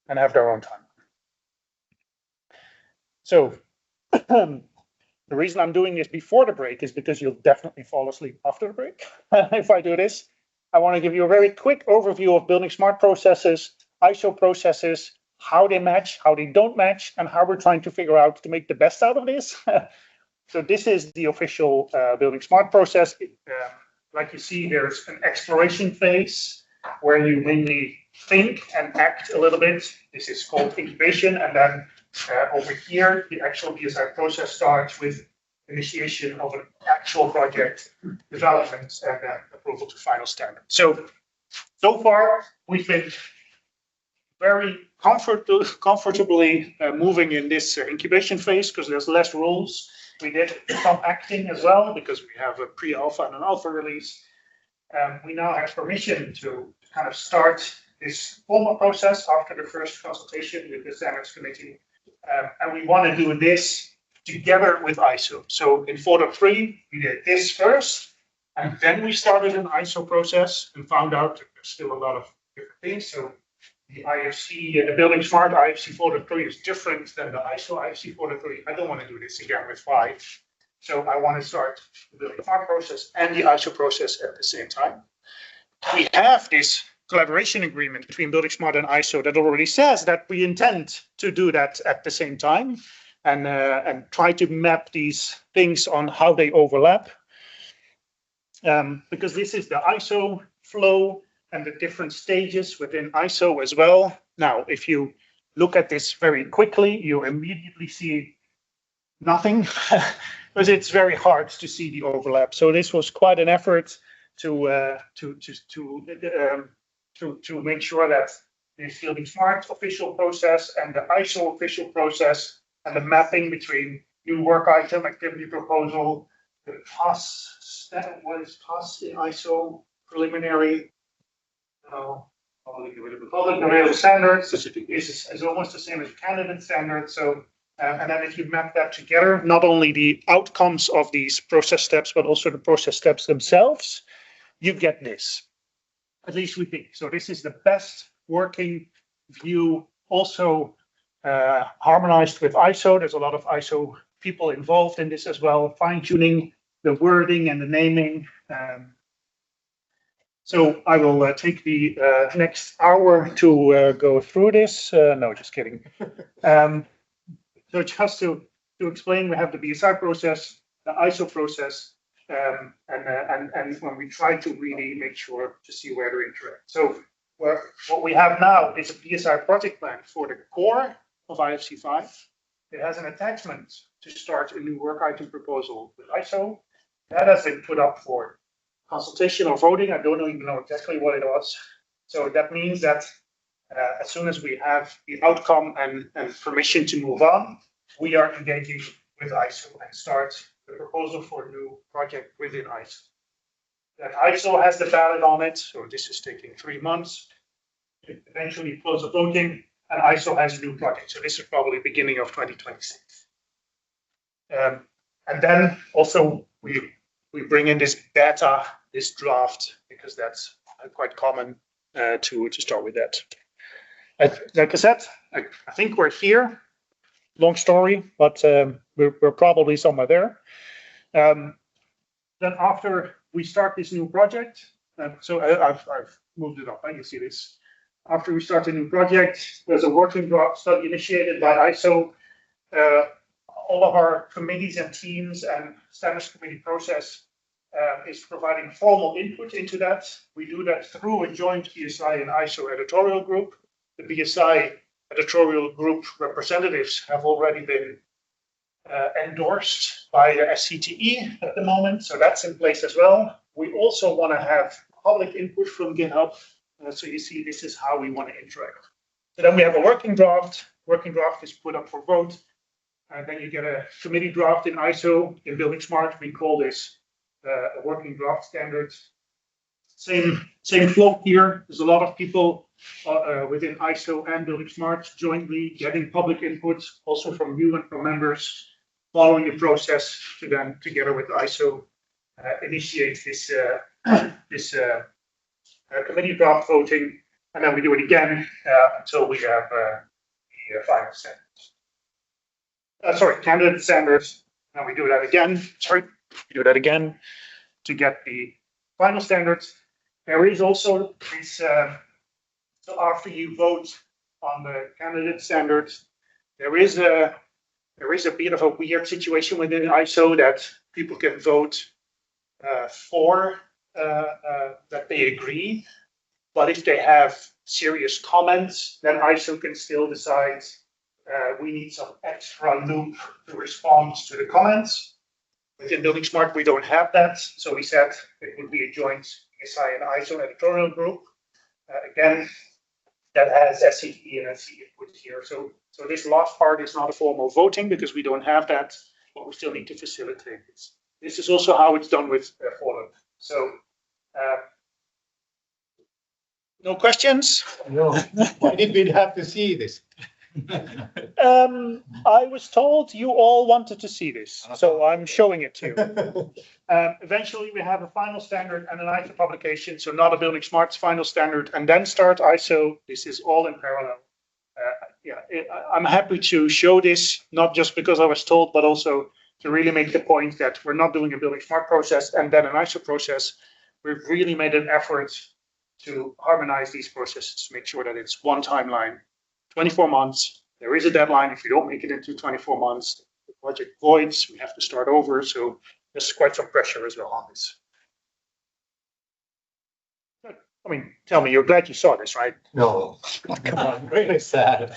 and have their own time. So the reason I'm doing this before the break is because you'll definitely fall asleep after the break if I do this. I want to give you a very quick overview of buildingSMART processes, ISO processes, how they match, how they don't match, and how we're trying to figure out to make the best out of this. So this is the official buildingSMART process. Like you see, there's an exploration phase where you mainly think and act a little bit. This is called incubation, and then over here, the actual BSI process starts with initiation of an actual project, development, and approval to final standard. So So far, we've been very comfortably moving in this incubation phase because there's less rules. We did some acting as well because we have a pre-alpha and an alpha release. We now have permission to kind of start this formal process after the first consultation with the standards committee. And we want to do this together with ISO. So in 4.3, we did this first, and then we started an ISO process and found out that there's still a lot of different things. So the IFC, the buildingSMART IFC 4.3 is different than the ISO IFC 4.3. I don't want to do this again with 5. So I want to start the buildingSMART process and the ISO process at the same time. We have this collaboration agreement between buildingSMART and ISO that already says that we intend to do that at the same time and try to map these things on how they overlap. Because this is the ISO flow and the different stages within ISO as well. Now, if you look at this very quickly, you immediately see nothing because it's very hard to see the overlap. So this was quite an effort to make sure that the buildingSMART official process and the ISO official process and the mapping between new work item, activity proposal, the PAS, what is PAS in ISO preliminary, public available standards is almost the same as candidate standards. So, and then if you map that together, not only the outcomes of these process steps, but also the process steps themselves, you get this. At least we think. So this is the best working view, also harmonized with ISO. There's a lot of ISO people involved in this as well, fine-tuning the wording and the naming. So I will take the next hour to go through this. No, just kidding. So just to explain, we have the BSI process, the ISO process, and when we try to really make sure to see where to interact. So what we have now is a BSI project plan for the core of IFC 5. It has an attachment to start a new work item proposal with ISO. That has been put up for consultation or voting. I don't even know exactly what it was. So that means that as soon as we have the outcome and permission to move on, we are engaging with ISO and start the proposal for a new project within ISO. That ISO has the ballot on it, so this is taking 3 months. It eventually close the voting, and ISO has a new project. So this is probably beginning of 2026. And then also we bring in this data, this draft, because that's quite common to start with that. Like I said, I think we're here. Long story, but we're probably somewhere there. Then after we start this new project, so I've moved it up, you see this. After we start a new project, there's a working group study initiated by ISO. All of our committees and teams and standards committee process is providing formal input into that. We do that through a joint BSI and ISO editorial group. The BSI editorial group representatives have already been endorsed by the SCTE at the moment, so that's in place as well. We also want to have public input from GitHub, so you see this is how we want to interact. So then we have a working draft. Working draft is put up for vote, and then you get a committee draft in ISO. In buildingSMART, we call this a working draft standard. Same flow here. There's a lot of people within ISO and buildingSMART jointly getting public input, also from you and from members, following the process to then, together with ISO, initiate this committee draft voting, and then we do it again until we have the final standards. Candidate standards, and we do that again. We do that again to get the final standards. There is also this, so after you vote on the candidate standards, there is a bit of a weird situation within ISO that people can vote for that they agree, but if they have serious comments, then ISO can still decide we need some extra loop to respond to the comments. Within buildingSMART, we don't have that, so we said it would be a joint BSI and ISO editorial group. Again, that has SCT and SC input here. So this last part is not a formal voting because we don't have that, but we still need to facilitate this. This is also how it's done with Holland. So, no questions? No, why did we have to see this? I was told you all wanted to see this, so I'm showing it to you. Eventually, we have a final standard and an ISO publication, so not a buildingSMART final standard, and then start ISO. This is all in parallel. I'm happy to show this, not just because I was told, but also to really make the point that we're not doing a buildingSMART process and then an ISO process. We've really made an effort to harmonize these processes to make sure that it's one timeline, 24 months. There is a deadline. If you don't make it into 24 months, the project voids, we have to start over. So there's quite some pressure as well on this. Good. I mean, tell me, you're glad you saw this, right? No, come on, really sad.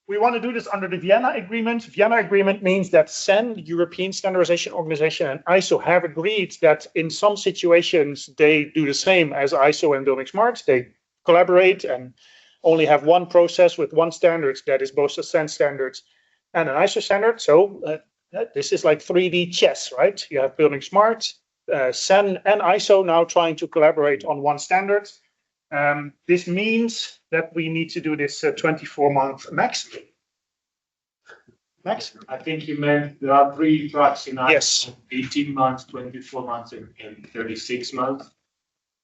We want to do this under the Vienna Agreement. Vienna Agreement means that CEN, the European Standardization Organization, and ISO have agreed that in some situations they do the same as ISO and buildingSMART. They collaborate and only have one process with one standard that is both a CEN standard and an ISO standard. So this is like 3D chess, right? You have buildingSMART, CEN, and ISO now trying to collaborate on one standard. This means that we need to do this 24-month maximum. I think you meant there are 3 tracks in ISO, Yes. 18 months, 24 months, and 36 months.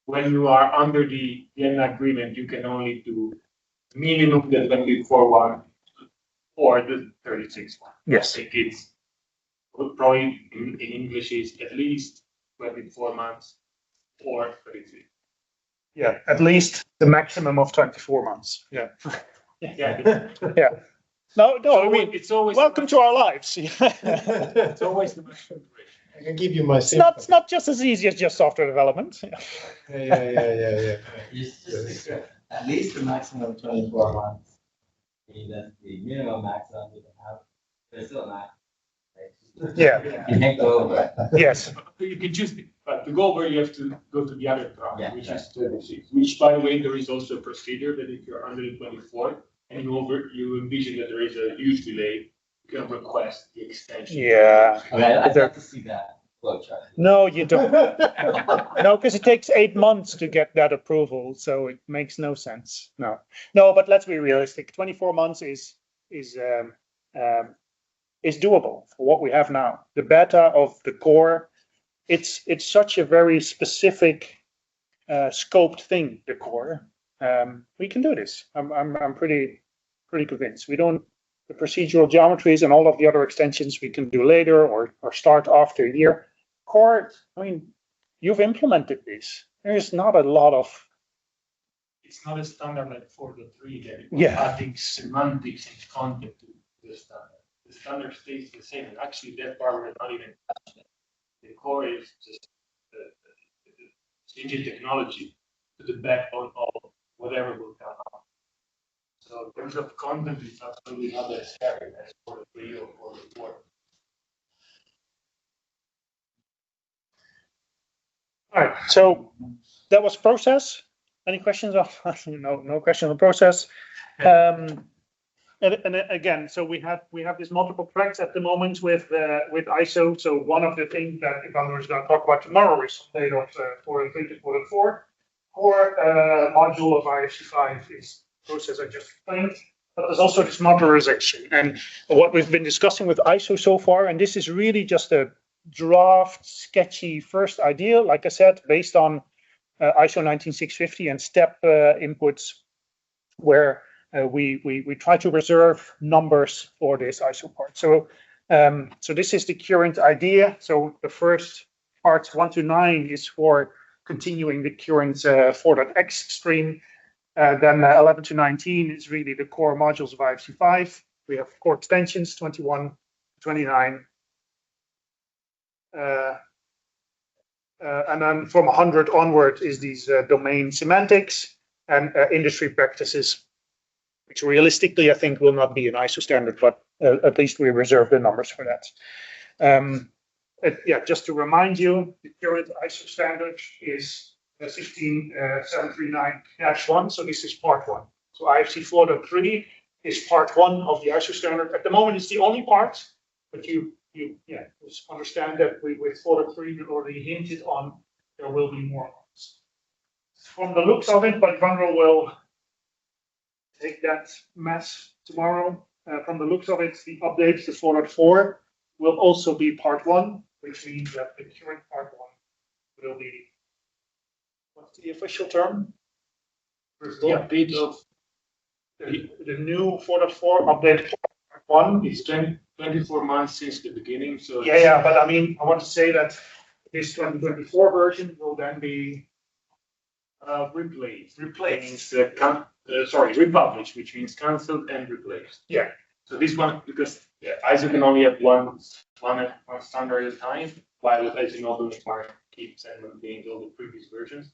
When you are under the Vienna Agreement, you can only do minimum the 24 one or the 36 one. Yes. I think it's probably in English is at least 24 months or 36. Yeah, at least the maximum of 24 months. Yeah. Yeah. Yeah. No, I mean, it's always welcome to our lives. it's always the maximum duration. I can give you my It's not just as easy as just software development. Yeah. Just at least the maximum 24 months. I mean, that's the minimum maximum you can have. There's still not. Yeah. You can't go over. Yes. You can choose, but to go over, you have to go to the other track, Yeah, which yeah. is 36. Which, by the way, there is also a procedure that if you're under the 24 and you envision that there is a huge delay, you can request the extension. Yeah. Okay, I'd love to see that flowchart. No, you don't. No, because it takes 8 months to get that approval, so it makes no sense. No, but let's be realistic. 24 months is doable for what we have now. The beta of the core, it's such a very specific scoped thing. The core, we can do this. I'm pretty convinced. The procedural geometries and all of the other extensions we can do later or start after a year. Core, I mean, you've implemented this. There's not a lot of. It's not a standard like for the 3 that Yeah. adding semantics and content to the standard. The standard stays the same. And actually, that part we're not even touching it. The core is just the changing technology to the backbone of whatever will come out. So in terms of content, it's absolutely not as scary as for the 3 or for the 4. All right, so that was process. Any questions of no questions on process. And again, so we have these multiple tracks at the moment with ISO. So one of the things that Evander is going to talk about tomorrow is update of 4.3 to 4.4. Core module of IFC5 is process I just explained. But there's also this modularization, and what we've been discussing with ISO so far, and this is really just a draft, sketchy first idea, like I said, based on ISO 19650 and step inputs, where we try to reserve numbers for this ISO part. So this is the current idea. So the first parts 1 to 9 is for continuing the current 4.x stream. Then 11 to 19 is really the core modules of IFC5. We have core extensions 21, 29. And then from 100 onward is these domain semantics and industry practices, which realistically I think will not be an ISO standard, but at least we reserve the numbers for that. Just to remind you, the current ISO standard is 16739-1. So this is part one. So IFC 4.3 is part one of the ISO standard. At the moment, it's the only part, but you just understand that with 4.3 we already hinted on there will be more parts. From the looks of it, but Vandro will take that mess tomorrow. From the looks of it, the updates to 4.4 will also be part one, which means that the current part one will be, what's the official term? The update of The new 4.4 update part one. it's 24 months since the beginning, so Yeah, but I mean, I want to say that this 2024 version will then be replaced. means republished, which means cancelled and replaced. Yeah. So this one, because ISO can only have one standard at a time, while as you know, buildingSMART keeps and maintains all the previous versions.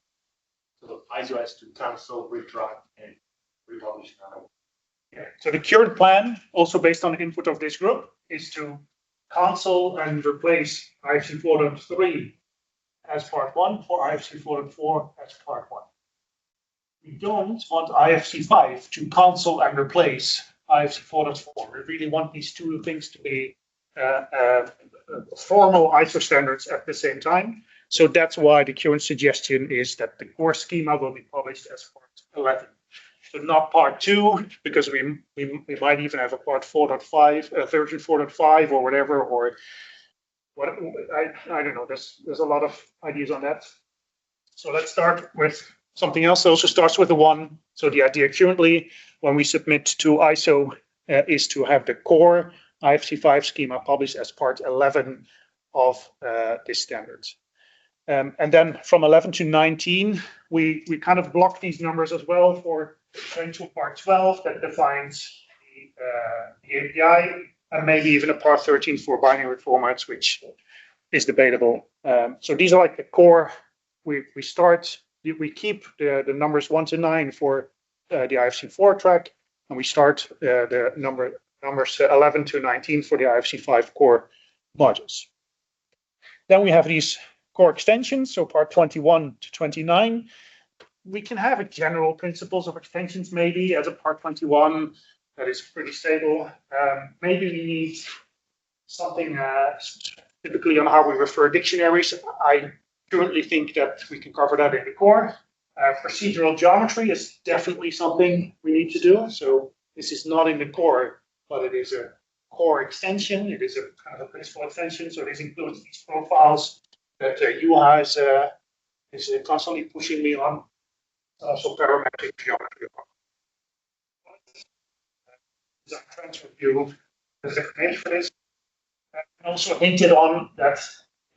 So ISO has to cancel, retract, and republish another one. Yeah. So the current plan, also based on the input of this group, is to cancel and replace IFC 4.3 as part one for IFC 4.4 as part one. We don't want IFC 5 to cancel and replace IFC 4.4. We really want these two things to be formal ISO standards at the same time. So that's why the current suggestion is that the core schema will be published as part 11. So not part 2, because we might even have a part 4.5, version 4.5 or whatever, or what I don't know. There's a lot of ideas on that. So let's start with something else that also starts with a 1. So the idea currently, when we submit to ISO, is to have the core IFC5 schema published as part 11 of this standard. And then from 11 to 19, we kind of block these numbers as well for going to part 12 that defines the API, and maybe even a part 13 for binary formats, which is debatable. So these are like the core. We keep the numbers 1 to 9 for the IFC4 track, and we start the numbers 11 to 19 for the IFC5 core modules. Then we have these core extensions, so part 21 to 29. We can have a general principles of extensions maybe as a part 21 that is pretty stable. Maybe we need something typically on how we refer dictionaries. I currently think that we can cover that in the core. Procedural geometry is definitely something we need to do. So this is not in the core, but it is a core extension. It is a kind of a principal extension. So this includes these profiles that Juha is constantly pushing me on. Also parametric geometry. Design transfer view is a name for this. And also hinted on that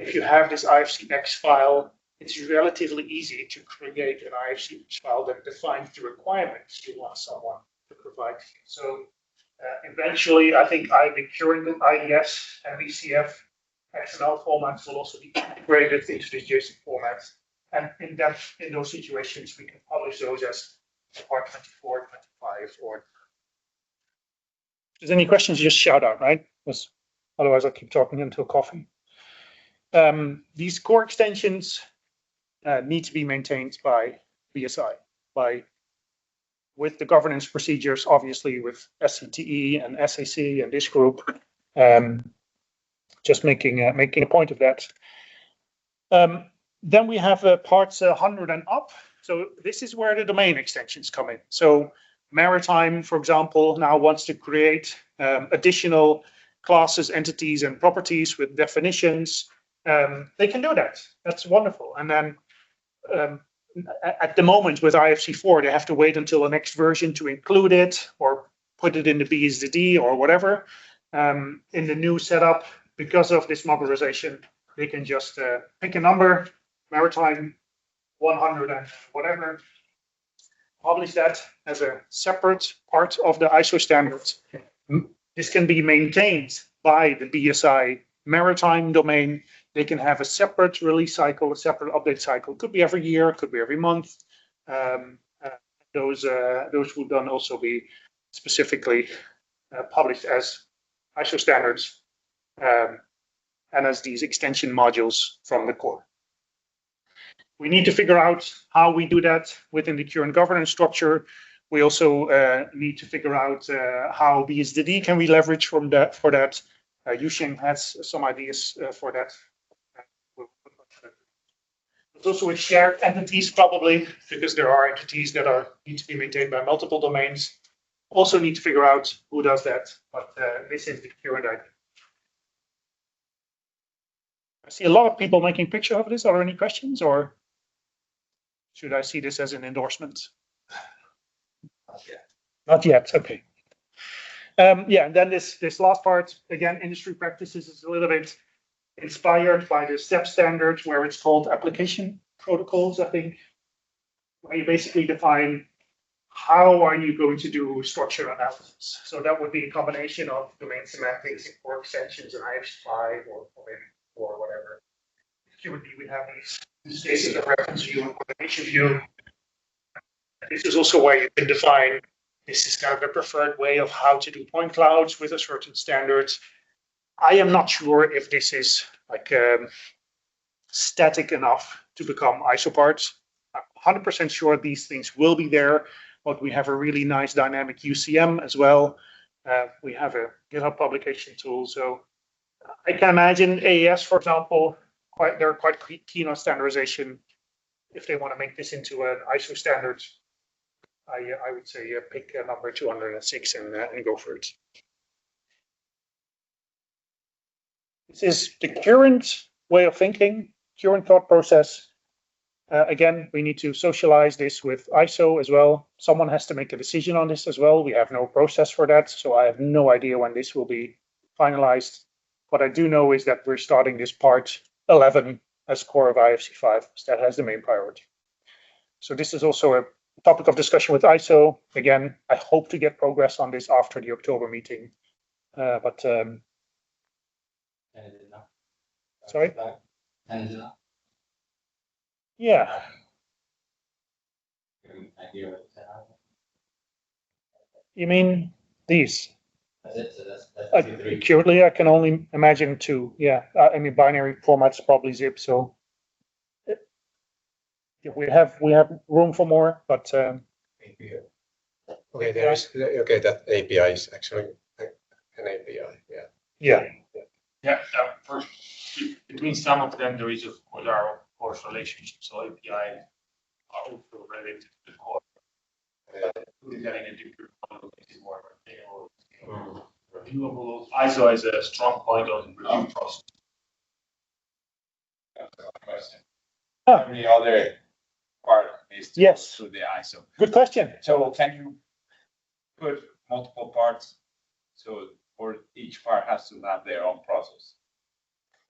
if you have this IFCX file, it's relatively easy to create an IFCX file that defines the requirements you want someone to provide. So eventually, I think the current IDS and VCF XML formats will also be integrated into the JSON formats. And in those situations, we can publish those as part 24, 25, or. If there's any questions, just shout out, right? Because otherwise I'll keep talking until coffee. These core extensions need to be maintained by BSI, with the governance procedures, obviously with SCTE and SAC and this group. Just making a point of that. Then we have parts 100 and up. So this is where the domain extensions come in. So Maritime, for example, now wants to create additional classes, entities, and properties with definitions. They can do that. That's wonderful. And then at the moment with IFC4, they have to wait until the next version to include it or put it in the BSDD or whatever. In the new setup, because of this mobilization, they can just pick a number, Maritime 100 and whatever, publish that as a separate part of the ISO standards. This can be maintained by the BSI Maritime domain. They can have a separate release cycle, a separate update cycle. Could be every year, could be every month. Those would then also be specifically published as ISO standards and as these extension modules from the core. we need to figure out how we do that within the current governance structure. We also need to figure out how BSDD can we leverage for that. Yusheng has some ideas for that. But also with shared entities probably, because there are entities that need to be maintained by multiple domains. Also need to figure out who does that, but this is the current idea. I see a lot of people making picture of this. Are there any questions, or should I see this as an endorsement? Not yet. Not yet. Okay. Yeah, and then this last part, again, industry practices is a little bit inspired by the STEP standards, where it's called application protocols, I think, where you basically define how are you going to do structure analysis. So that would be a combination of domain semantics or extensions in IFC5 or whatever. Currently, we have these cases of reference view and coordination view. This is also where you can define, this is kind of the preferred way of how to do point clouds with a certain standard. I am not sure if this is like static enough to become ISO parts. I'm 100% sure these things will be there, but we have a really nice dynamic UCM as well. We have a GitHub publication tool. So I can imagine AES, for example, they're quite keen on standardization. If they want to make this into an ISO standard, I would say pick number 206 and go for it. This is the current way of thinking, current thought process. Again, we need to socialize this with ISO as well. Someone has to make a decision on this as well. We have no process for that, so I have no idea when this will be finalized. What I do know is that we're starting this part 11 as core of IFC5. So that has the main priority. So this is also a topic of discussion with ISO. Again, I hope to get progress on this after the October meeting. Sorry? Yeah. You mean these? That's it. So that's three. Currently, I can only imagine two. Yeah, I mean binary format's probably zip. So we have room for more, but API. Okay, that API is actually an API. Yeah. Yeah. First, between some of them, there are of course relationships. So API are also related to the core. Putting that in a deeper model is more reviewable. ISO has a strong point on review process. Question. Ah. Every other part is to go through the ISO. Good question. So can you put multiple parts so or each part has to have their own process?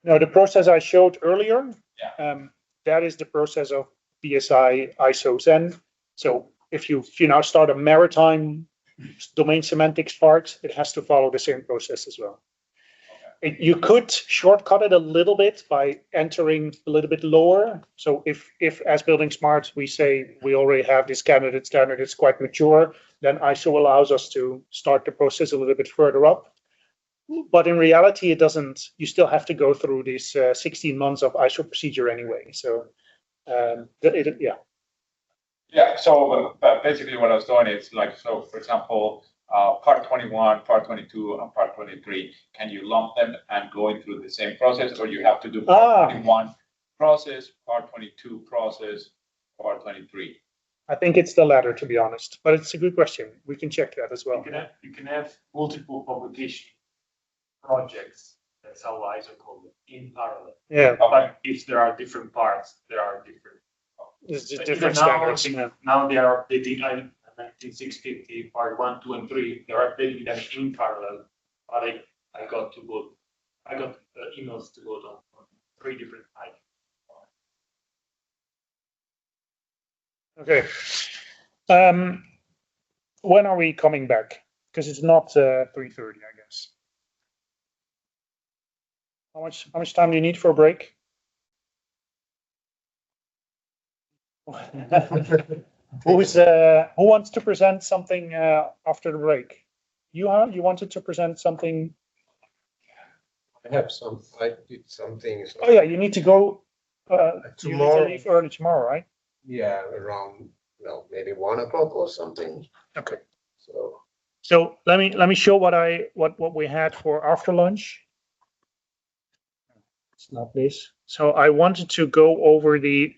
No, the process I showed earlier, that is the process of BSI ISO Zen. So if you now start a maritime domain semantics part, it has to follow the same process as well. Okay. You could shortcut it a little bit by entering a little bit lower. So if as buildingSMART we say we already have this candidate standard, it's quite mature, then ISO allows us to start the process a little bit further up. But in reality, it doesn't. You still have to go through this 16 months of ISO procedure anyway. So, yeah. Yeah. So basically, what I was doing is like, so for example, part 21, part 22, and part 23. Can you lump them and going through the same process, or you have to do part 21 process, part 22 process, part 23? I think it's the latter, to be honest. But it's a good question. We can check that as well. You can have multiple publication projects, that's how ISO called it, in parallel. Yeah. But if there are different parts, there are different. It's just different standards. Now they are updating 19650 part 1, 2, and 3. They are updating them in parallel. But I got emails to vote on 3 different items. Okay. When are we coming back? Because it's not 3:30, I guess. How much time do you need for a break? Who wants to present something after the break? You wanted to present something. I did some things. Oh yeah, you need to go You need to Tomorrow. leave early tomorrow, right? Yeah, around, well, maybe 1 o'clock or something. Okay. So, So let me show what we had for after lunch. It's not this. So I wanted to go over the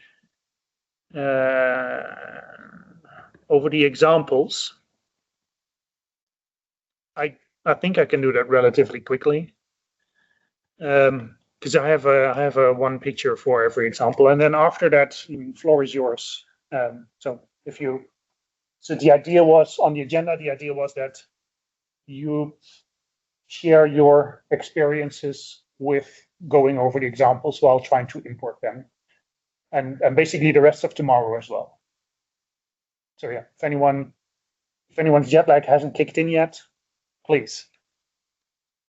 examples. I think I can do that relatively quickly. Because I have a one picture for every example, and then after that, floor is yours. So the idea was on the agenda. The idea was that you share your experiences with going over the examples while trying to import them, and basically the rest of tomorrow as well. So yeah, if anyone's jet lag hasn't kicked in yet, please